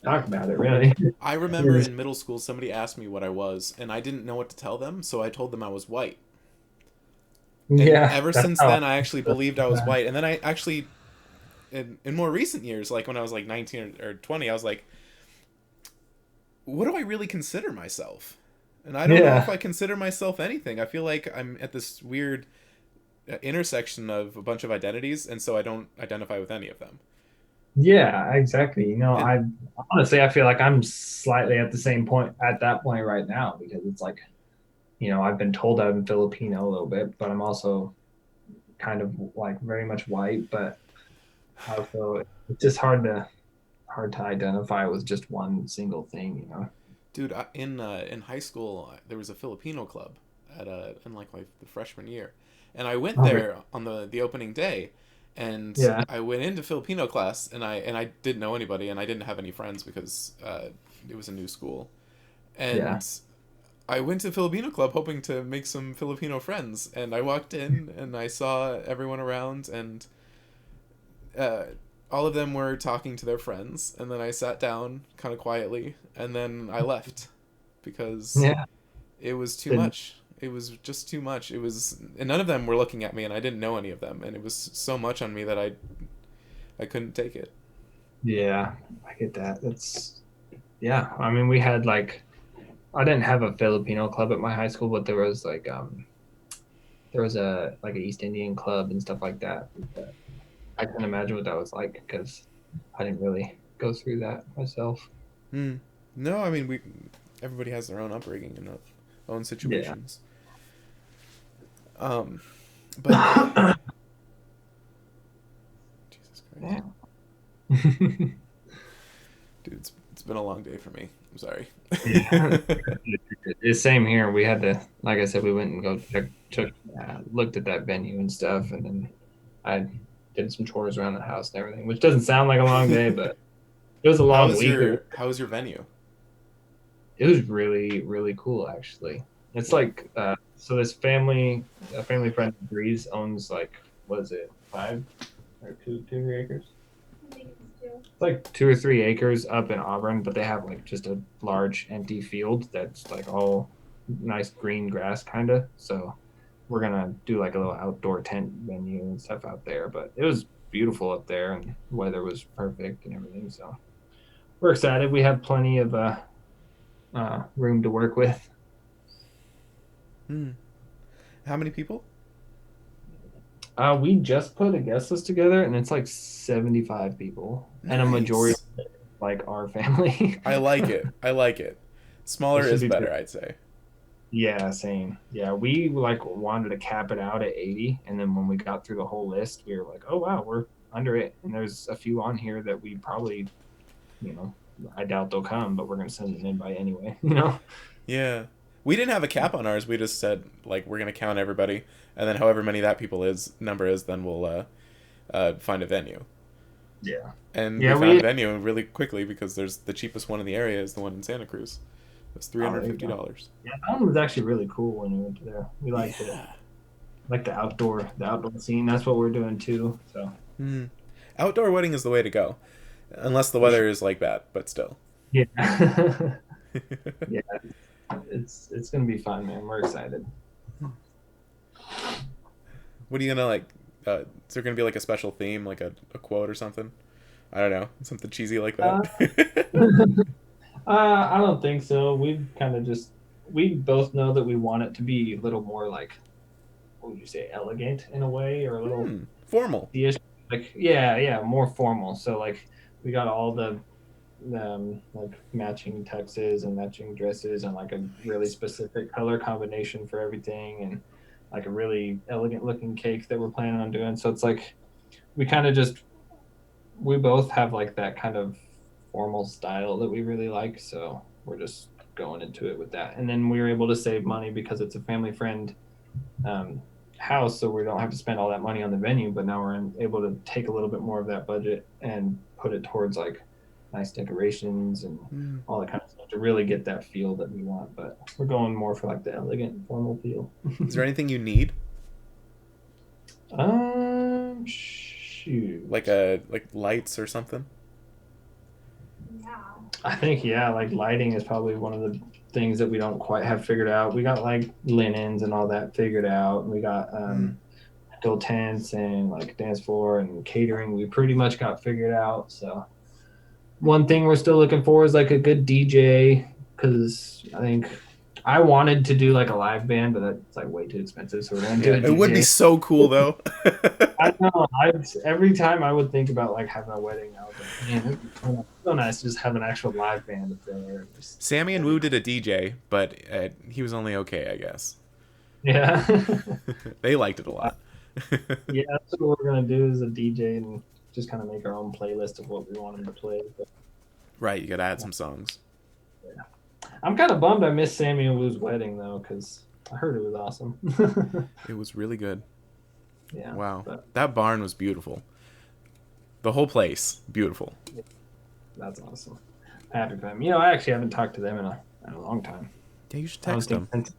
talk about it really.
I remember in middle school somebody asked me what I was, and I didn't know what to tell them, so I told them I was white. And
Yeah,
ever
that's
since
how.
then, I actually believed I was white. And then I actually, in more recent years, like when I was like 19 or 20, I was like, what do I really consider myself? And I don't know if
Yeah,
I consider myself anything. I feel like I'm at this weird intersection of a bunch of identities, and so I don't identify with any of them.
yeah, exactly.
And
I honestly I feel like I'm slightly at the same point at that point right now because it's like I've been told I'm Filipino a little bit, but I'm also kind of like very much white, but also it's just hard to identify with just one single thing.
dude, in high school, there was a Filipino club at in like my the freshman year, and I went
Oh, really?
there on the opening day, and
Yeah,
I went into Filipino class, and I didn't know anybody, and I didn't have any friends because it was a new school,
yeah,
and I went to Filipino club hoping to make some Filipino friends, and I walked in and I saw everyone around, and uh, all of them were talking to their friends, and then I sat down kind of quietly, and then I left because
yeah.
it was too
Didn't
much. It was just too much. It was, and none of them were looking at me, and I didn't know any of them, and it was so much on me that I couldn't take it.
Yeah, I get that. That's yeah. I mean, we had like I didn't have a Filipino club at my high school, but there was a like an East Indian club and stuff like that. But I can imagine what that was like because I didn't really go through that myself.
Hmm. No, I mean we. Everybody has their own upbringing and their own
Yeah.
situations. Um, but Jesus Christ,
Yeah.
dude, it's been a long day for me. I'm sorry.
Yeah. It's same here. We had to, like I said, we went and looked at that venue and stuff, and then I did some chores around the house and everything, which doesn't sound like a long day, but it was a long week.
How was your venue?
It was really, really cool, actually. It's
Yeah.
like, so a family friend of Breeze owns like, what is it, 2 acres? It's like 2 or 3 acres up in Auburn, but they have like just a large empty field that's like all nice green grass kind of. So we're gonna do like a little outdoor tent venue and stuff out there. But it was beautiful up there, and the weather was perfect and everything. So we're excited. We have plenty of room to work with.
Hmm. How many people?
We just put a guest list together, and it's like 75 people, and a majority
Nice.
like our family.
I like it. I like it.
It
Smaller
should
is
be pretty.
better, I'd say.
Yeah, same. Yeah, we like wanted to cap it out at 80, and then when we got through the whole list, we were like, "Oh wow, we're under it." And there's a few on here that we probably, you know, I doubt they'll come, but we're gonna send an invite anyway.
Yeah. We didn't have a cap on ours. We just said like we're gonna count everybody, and then however many that people is number is, then we'll find a venue.
Yeah.
And we
Yeah,
found a
we.
venue really quickly because there's the cheapest one in the area is the one in Santa Cruz. It's three
Oh,
hundred
there you
fifty
go.
dollars.
Yeah, that one was actually really cool when we went to there. We liked it.
Yeah.
Like the outdoor scene. That's what we're doing too. So
Hmm. Outdoor wedding is the way to go, unless the
for sure.
weather is like bad, but still.
Yeah. Yeah, it's gonna be fun, man. We're excited.
What are you gonna like? Is there gonna be like a special theme, like a quote or something? I don't know, something cheesy like
Uh,
that.
I don't think so. We both know that we want it to be a little more like, what would you say, elegant in a way, or a little
Formal.
ish, like yeah, more formal. So like we got all the like matching tuxes and matching dresses and like a really
Nice.
specific color combination for everything, and like a really elegant looking cake that we're planning on doing. So it's like we kind of just we both have like that kind of formal style that we really like, so we're just going into it with that. And then we were able to save money because it's a family friend um, house, so we don't have to spend all that money on the venue. But now we're able to take a little bit more of that budget and put it towards like nice decorations and
Mm.
all that kind of stuff to really get that feel that we want. But we're going more for like the elegant formal feel.
Is there anything you need, like
Shoot.
a like lights or something?
I think yeah, like lighting is probably one of the things that we don't quite have figured out. We got like linens and all that figured out. We got
Mm.
rental tents and like dance floor and catering. We pretty much got figured out. So one thing we're still looking for is like a good DJ, because I think I wanted to do like a live band, but that's like way too expensive. So we're gonna do
Yeah,
a
it would be
DJ.
so cool though.
I know. Every time I would think about like having a wedding, I was like, man, it'd be so nice to just have an actual live band up there. Just
Sammy and
that'd be
Wu
cool.
did a DJ, but he was only okay, I guess.
Yeah.
They liked it a lot.
Yeah, that's what we're gonna do is a DJ and just kind of make our own playlist of what we want him to play. But
Right, you gotta add some songs.
yeah. I'm kind of bummed I missed Sammy and Lou's wedding though, because I heard it was awesome.
It was really good.
Yeah,
Wow,
but
that barn was beautiful. The whole place, beautiful.
yeah, that's awesome. Happy for them. I actually haven't talked to them in a long time.
Yeah, you should
I don't
text
think
him.
since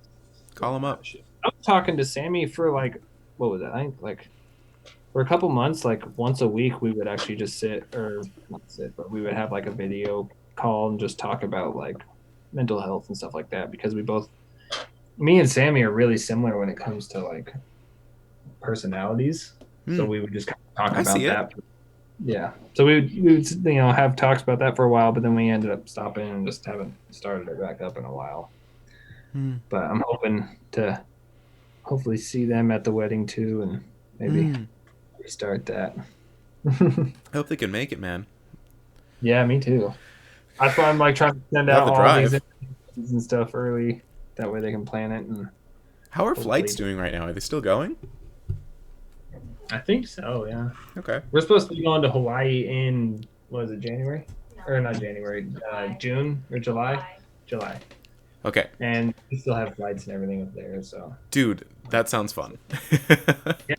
Call him up.
shit. I was talking to Sammy for like what was it? I think like for a couple months, like once a week, we would actually just sit or not sit, but we would have like a video call and just talk about like mental health and stuff like that because me and Sammy are really similar when it comes to like personalities. So
Hmm,
we would just kind of talk
I
about
see it.
that. Yeah. So we would have talks about that for a while, but then we ended up stopping and just haven't started it back up in a while.
Hmm.
But I'm hoping to hopefully see them at the wedding too and maybe
Hmm.
restart that.
I hope they can make it, man.
Yeah, me too. That's why I'm like trying to send
They'll have
out
to
all these
drive.
invitations and stuff early. That way they can plan it and
How are flights
hopefully.
doing right now? Are they still going?
I think so. Yeah,
Okay.
we're supposed to be going to Hawaii in what is it, January or not January, June or July, July,
Okay.
and we still have flights and everything up there. So
Dude, that sounds fun.
yeah,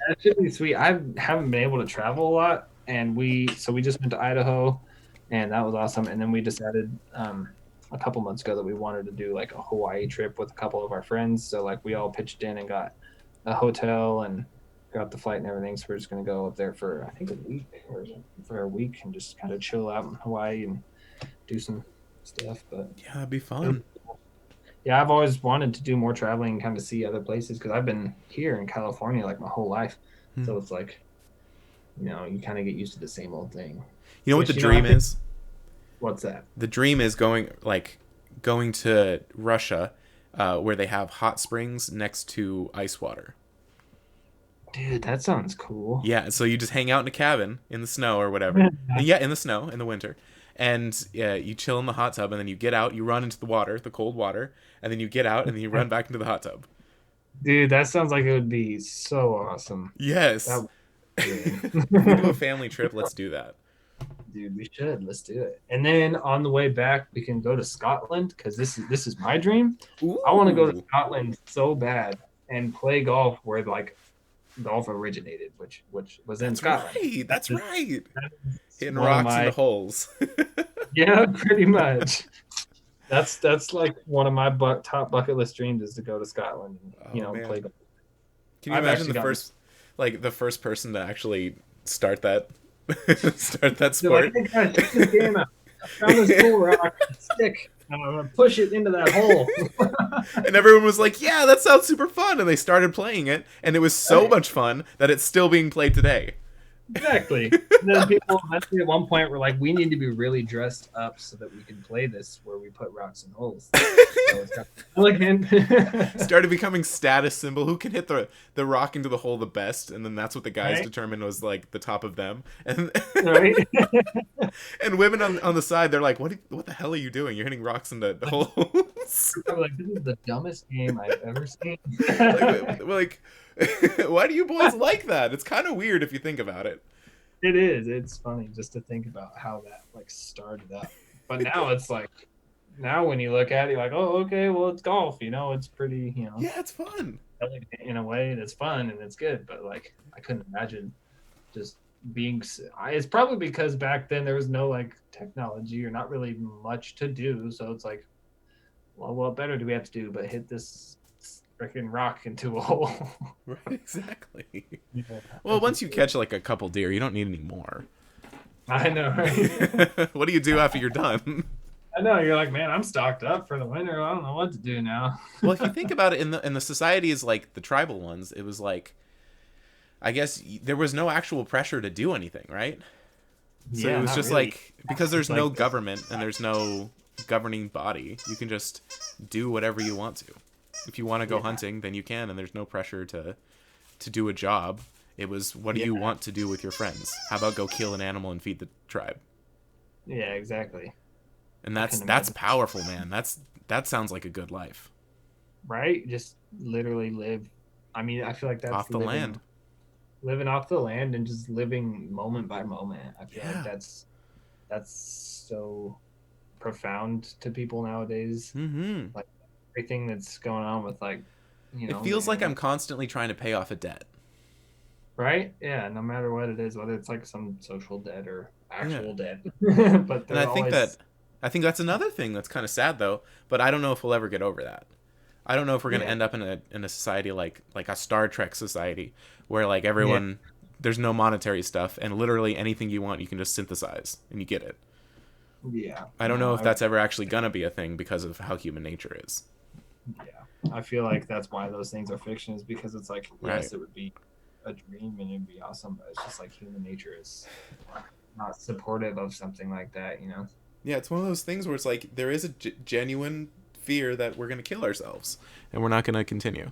it should be sweet. I haven't been able to travel a lot, and we just went to Idaho, and that was awesome. And then we decided a couple months ago that we wanted to do like a Hawaii trip with a couple of our friends. So like we all pitched in and got a hotel and got the flight and everything. So we're just gonna go up there for I think a week or for a week and just kind of chill out in Hawaii and do some stuff. But
Yeah, it'd be
it'll
fun.
yeah, I've always wanted to do more traveling and kind of see other places because I've been here in California like my whole life.
Hmm.
So it's like, you kind of get used to the same old thing.
You know what the
Which, I
dream
think,
is?
what's that?
The dream is going like going to Russia, where they have hot springs next to ice water.
Dude, that sounds cool.
Yeah, so you just hang out in a cabin in the snow or whatever. And yeah, in the snow in the winter, and you chill in the hot tub, and then you get out, you run into the water, the cold water, and then you get out, and then you run back into the hot tub.
Dude, that sounds like it would be so awesome.
Yes.
That would
If we do a
be
family trip, let's do that.
Dude, we should. Let's do it. And then on the way back, we can go to Scotland because this is my dream. I want to go to
Ooh,
Scotland so bad and play golf where like golf originated, which was in
that's
Scotland.
right. That's
That
right.
is
Hitting
one of
rocks in the
my
holes.
yeah, pretty much. That's like one of my top bucket list dreams is to go to Scotland and
Oh
play
man,
golf.
can you
I've
imagine
actually gotten
the first person to actually start that start that
they're like,
sport?
hey guys, check this game out. I found this cool rock stick. And I'm gonna push it into that hole.
And everyone was like, "Yeah, that sounds super fun," and they started playing it, and it was so
Right.
much fun that it's still being played today.
Exactly. And then people eventually at one point were like, we need to be really dressed up so that we can play this where we put rocks in holes. So it's kind of elegant.
Started becoming status symbol. Who can hit the rock into the hole the best, and then that's what the guys
Right?
determined was like the top of them. And
Right?
and women on the side, they're like, what the hell are you doing? You're hitting rocks into the holes.
I'm like, this is the dumbest game I've ever seen.
like, why do you boys like that? It's kind of weird if you think about it.
It is. It's funny just to think about how that like started up. But now it's like now when you look at it, you're like, oh, okay, well it's golf, it's pretty,
Yeah, it's fun.
elegant in a way that's fun and it's good. But like I couldn't imagine just being it's probably because back then there was no like technology or not really much to do. So it's like, well, what better do we have to do but hit this freaking rock into a hole?
Right, exactly.
Yeah,
Well, once you catch like a couple deer, you don't need any more.
I know, right?
What do you do after you're done?
I know you're like, man, I'm stocked up for the winter. I don't know what to do now.
Well, if you think about it, in the societies like the tribal ones, it was like, I guess there was no actual pressure to do anything, right? So
Yeah,
it was
not
just
really.
like, because there's
It's
no
like
government and there's no governing body, you can just do whatever you want to. If you want to go
yeah,
hunting, then you can, and there's no pressure to do a job. It was, what do
yeah,
you want to do with your friends? How about go kill an animal and feed the tribe?
yeah, exactly.
And
I
that's
can
that's
imagine.
powerful, man. That sounds like a good life.
Right? Just literally live. I mean, I feel like that's
Off the land.
living off the land and just living moment by moment. I feel like
Yeah.
that's so profound to people nowadays.
Mm-hmm.
Like everything that's going on with like,
It feels like
man,
I'm constantly trying to pay off a debt.
right? Yeah, no matter what it is, whether it's like some social debt or
Yeah.
actual debt, but
And
they're always
I think that's another thing that's kind of sad though, but I don't know if we'll ever get over that. I don't know if we're going to
yeah,
end up in a society like a Star Trek society where like
yeah,
everyone, there's no monetary stuff, and literally anything you want you can just synthesize and you get it.
yeah.
I don't know
No,
if that's ever actually going to be a thing because of how human nature is.
yeah. I feel like that's why those things are fiction is because it's like
Right.
yes, it would be a dream and it'd be awesome, but it's just like human nature is not supportive of something like that.
Yeah, it's one of those things where it's like there is a genuine fear that we're going to kill ourselves and we're not going to continue.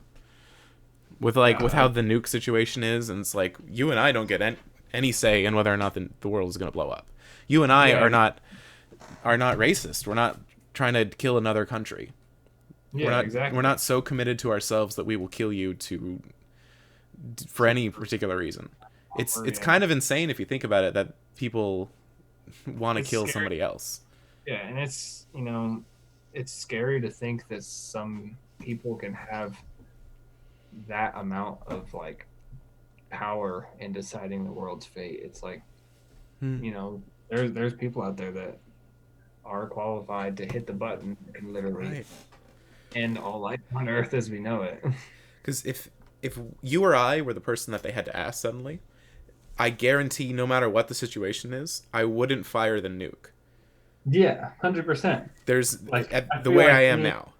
With with how
Yeah,
the nuke situation is, and it's like you and I don't get any say in whether or not the world is going to blow up. You and I
yeah,
are not racist. We're not trying to kill another country.
yeah,
We're
exactly.
not so committed to ourselves that we will kill you for any particular reason.
Or
It's
yeah,
kind of insane if you think about it that people want to
it's
kill
scary.
somebody else.
Yeah, and it's scary to think that some people can have that amount of like power in deciding the world's fate. It's like
Hmm.
there's people out there that are qualified to hit the button and literally
Right.
end all life on Earth as we know it.
Because if you or I were the person that they had to ask suddenly, I guarantee no matter what the situation is, I wouldn't fire the nuke.
Yeah, 100%.
There's
Like I
the
feel
way I
like
am
me,
now.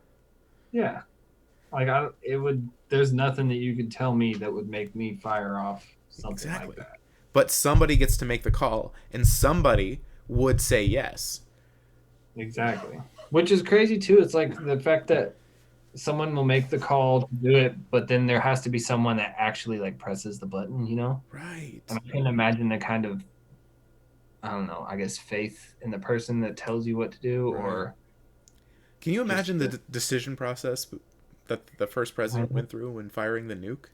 yeah. Like it would. There's nothing that you could tell me that would make me fire off something like
Exactly.
that.
But somebody gets to make the call, and somebody would say yes.
Exactly. which is crazy too. It's like the fact that someone will make the call to do it, but then there has to be someone that actually like presses the button, you know?
Right.
And I can't imagine the kind of, I don't know, I guess faith in the person that tells you what to do,
Right.
or
Can you
just
imagine the decision process that the first president went through when firing the nuke?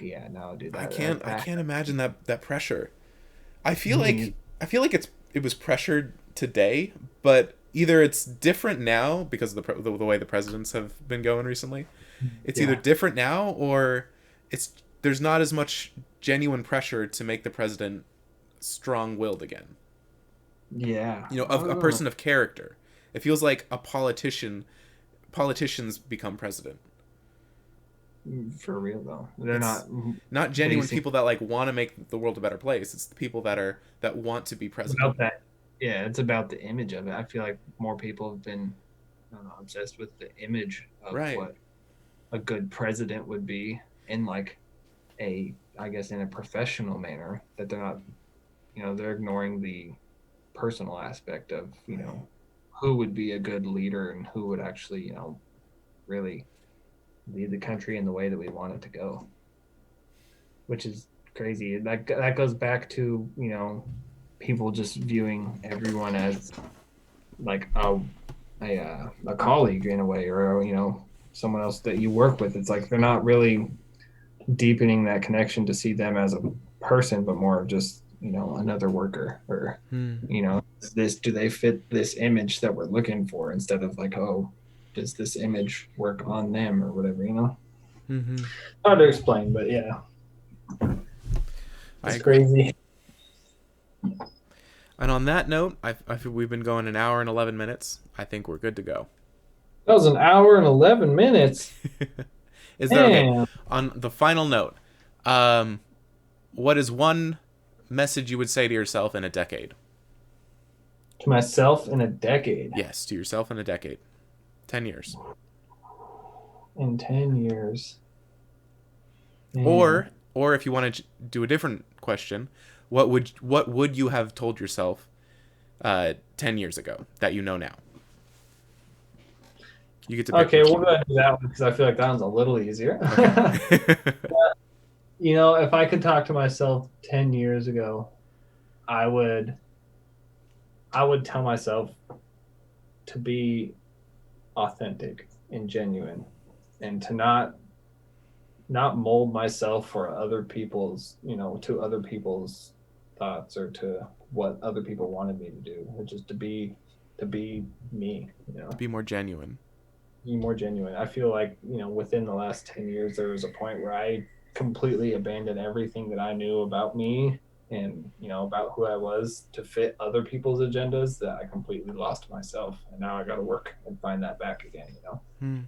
yeah, no, dude,
I can't imagine that pressure. I feel
me,
like it was pressured today, but either it's different now because of the way the presidents have been going recently. It's either
yeah,
different now or it's there's not as much genuine pressure to make the president strong-willed again.
yeah,
You know,
I don't
a
know.
person of character. It feels like a politicians become president,
For real though, they're
it's
not
not genuine
basing
people that like want to make the world a better place. It's the people that want to be president.
about that. Yeah, it's about the image of it. I feel like more people have been, I don't know, obsessed with the image of
Right.
what a good president would be in like a, I guess, in a professional manner, that they're not, they're ignoring the personal aspect of,
Right.
who would be a good leader and who would actually, really lead the country in the way that we want it to go, which is crazy. That goes back to, people just viewing everyone as like a colleague in a way, or someone else that you work with. It's like they're not really deepening that connection to see them as a person, but more of just another worker, or
Hmm.
this, do they fit this image that we're looking for, instead of like, oh, does this image work on them or whatever.
Mm-hmm.
Hard to explain, but yeah,
I
it's
agree.
crazy.
And on that note, I feel we've been going an hour and 11 minutes. I think we're good to go.
That was an hour and 11 minutes.
Is there okay?
Damn.
On the final note, um, what is one message you would say to yourself in a decade?
To myself in a decade.
Yes, to yourself in a decade. 10 years.
In 10 years. Man.
Or if you want to do a different question, what would you have told yourself 10 years ago that you know now? You get to pick
Okay,
which
we'll
one.
go ahead and do that one because I feel like that one's a little easier.
Okay.
If I could talk to myself 10 years ago, I would tell myself to be authentic and genuine, and to not mold myself for other people's, to other people's thoughts, or to what other people wanted me to do, or just to be me,
To be more genuine.
be more genuine. I feel like, within the last 10 years, there was a point where I completely abandoned everything that I knew about me, and, about who I was, to fit other people's agendas, that I completely lost myself. And now I got to. And find that back again.
Hmm.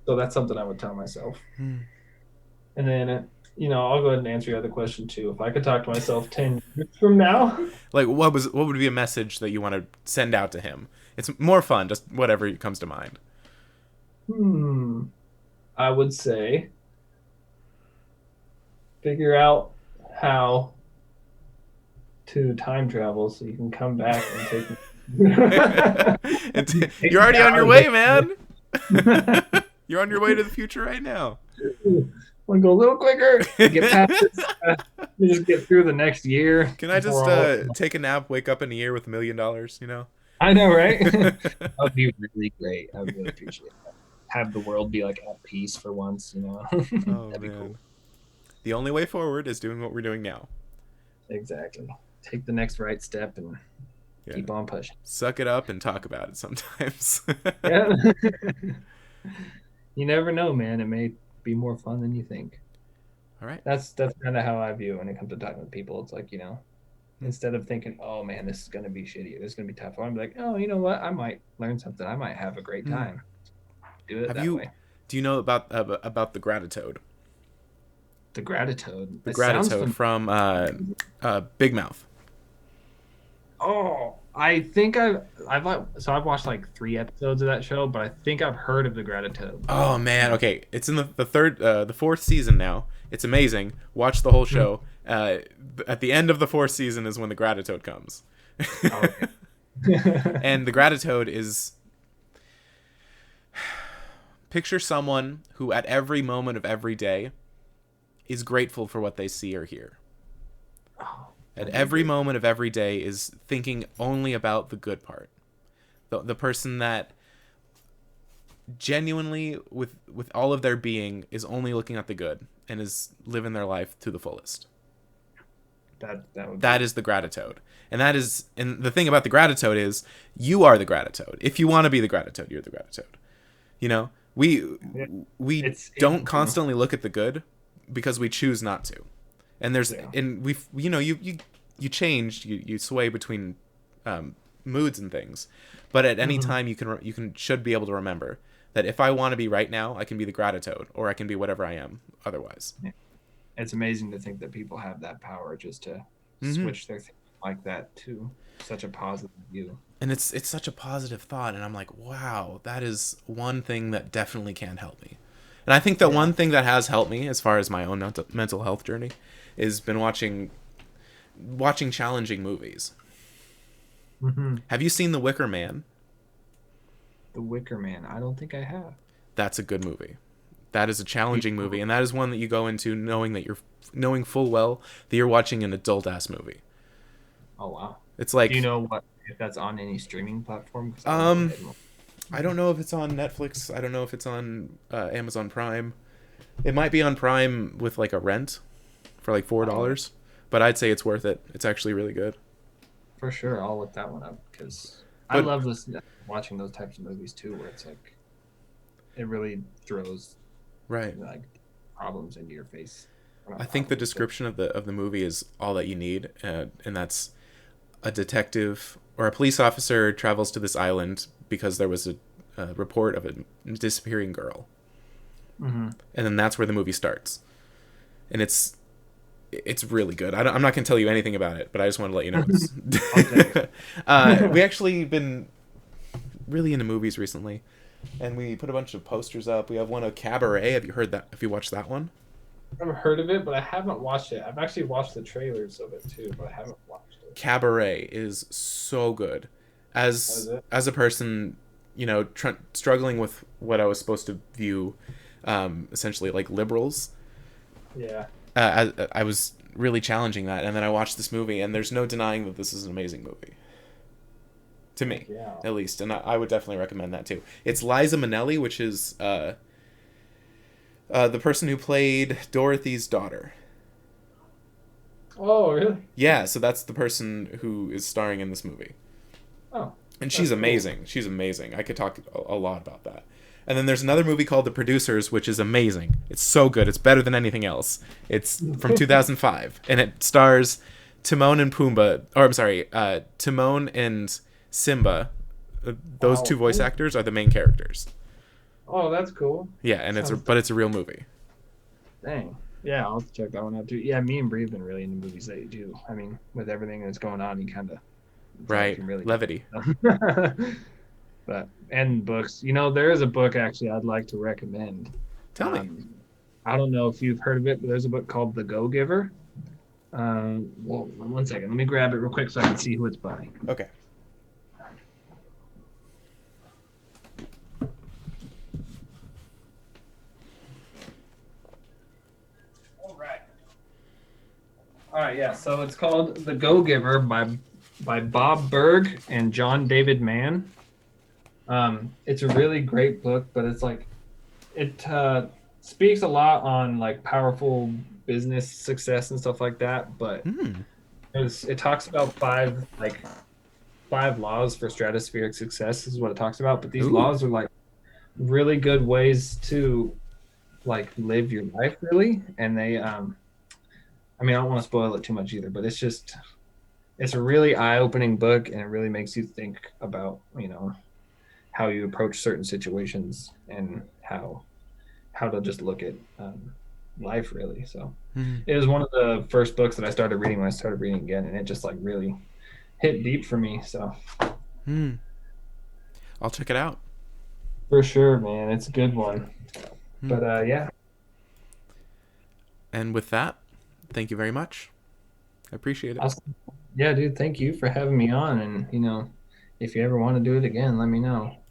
So that's something I would tell myself.
Hmm.
And then, I'll go ahead and answer your other question too. If I could talk to myself 10 years from now,
Like what would be a message that you want to send out to him? It's more fun, just whatever comes to mind.
hmm, I would say figure out how to time travel so you can come back and take
You're already on your way, man. You're on your way to the future right now.
Want to go a little quicker to get past this, just get through the next year
Can I just
before all.
take a nap, wake up in a year with $1 million? You know.
I know, right? That would be really great. I would really appreciate that. Have the world be like at peace for once.
Oh
That'd be cool.
man. The only way forward is doing what we're doing now.
Exactly. Take the next right step and
Yeah.
keep on pushing.
Suck it up and talk about it sometimes.
Yeah. You never know, man. It may be more fun than you think.
All right.
That's kind of how I view it when it comes to talking with people. It's like, instead of thinking, oh man, this is gonna be shitty, this is gonna be tough, I'm like, oh, you know what? I might learn something. I might have a great
Hmm.
time. Do it
Have
that
you?
way.
Do you know about the gratitude?
The gratitude.
The
It sounds
gratitude from Big Mouth.
Oh, I think I've watched like 3 episodes of that show, but I think I've heard of the gratitude.
Oh man, okay. It's in the fourth season now. It's amazing. Watch the whole show. At the end of the fourth season is when the gratitude comes.
Okay.
And the gratitude is, picture someone who at every moment of every day is grateful for what they see or hear.
Oh,
At
that'd be a
every
great.
moment of every day is thinking only about the good part. The person that genuinely, with all of their being, is only looking at the good and is living their life to the fullest.
That would
That
be.
is the gratitude. And the thing about the gratitude is you are the gratitude. If you want to be the gratitude, you're the gratitude. You know,
Yeah,
we
it's
don't
you know.
constantly look at the good because we choose not to. And there's
Yeah.
and we you change, you sway between moods and things. But at any
Hmm.
time you can should be able to remember that if I want to be right now, I can be the gratitude or I can be whatever I am otherwise.
Yeah. It's amazing to think that people have that power just to
Mhm.
switch their thinking like that to such a positive view.
And it's such a positive thought and I'm like, wow, that is one thing that definitely can help me. And I think that
Yeah.
one thing that has helped me as far as my own mental health journey is been watching challenging movies.
Hmm.
Have you seen The Wicker Man?
The Wicker Man. I don't think I have.
That's a good movie. That is a
Do you
challenging movie,
know-
and that is one that you go into knowing full well that you're watching an adult ass movie.
Oh wow.
It's
Do you
like,
know what if that's on any streaming platform? Because I'll go
um,
ahead and.
I don't know if it's on Netflix. I don't know if it's on Amazon Prime. It might be on Prime with like a rent for like four
Oh,
dollars, but I'd say it's worth it. It's actually really good.
for sure, I'll look that one up because I
But
love listening, watching those types of movies too, where it's like it really throws
right,
like problems into your face. Or
I
not
think the
problems, but
description of the movie is all that you need, and that's a detective or a police officer travels to this island because there was a report of a disappearing girl,
hmm.
and then that's where the movie starts, and it's really good. I'm not gonna tell you anything about it, but I just want to let you know it's.
I'll check
We
it.
actually been really into movies recently, and we put a bunch of posters up. We have one of Cabaret. Have you heard that? Have you watched that one?
I've heard of it, but I haven't watched it. I've actually watched the trailers of it too, but I haven't watched it.
Cabaret is so good.
What is
As
it?
as a person, struggling with what I was supposed to view, essentially like liberals,
Yeah.
I was really challenging that, and then I watched this movie, and there's no denying that this is an amazing movie to
Heck
me,
yeah.
at least, and I would definitely recommend that too. It's Liza Minnelli, which is the person who played Dorothy's daughter.
Oh, really?
Yeah, so that's the person who is starring in this movie.
Oh,
And she's
that's cool.
amazing. She's amazing. I could talk a lot about that. And then there's another movie called The Producers, which is amazing. It's so good. It's better than anything else. It's from 2005, and it stars Timon and Pumbaa. Or I'm sorry, Timon and Simba. Those two
Wow.
voice actors are the main characters.
Oh, that's cool.
Yeah, and
Sounds
but it's a real movie.
dang. Yeah, I'll have to check that one out too. Yeah, me and Bree have been really into movies that you do. I mean, with everything that's going on, you kind of life
Right?
can really get.
Levity.
But and books, there is a book actually I'd like to recommend.
Tell me.
Um, I don't know if you've heard of it, but there's a book called The Go Giver. Well, one second, let me grab it real quick so I can see who it's by.
Okay.
All right. All right, yeah. So it's called The Go Giver by Bob Berg and John David Mann. It's a really great book, but it's like it speaks a lot on like powerful business success and stuff like that. But
Hmm.
it talks about five laws for stratospheric success is what it talks about. But these
Ooh.
laws are like really good ways to like live your life really, and they I mean I don't want to spoil it too much either, but it's a really eye-opening book and it really makes you think about how you approach certain situations and how to just look at life really. So
Hmm.
it was one of the first books that I started reading when I started reading again, and it just like really hit deep for me. So
Hmm. I'll check it out.
for sure, man, it's a good one.
Hmm.
But yeah,
And with that, thank you very much. I appreciate it.
awesome. Yeah, dude, thank you for having me on, and if you ever want to do it again, let me know.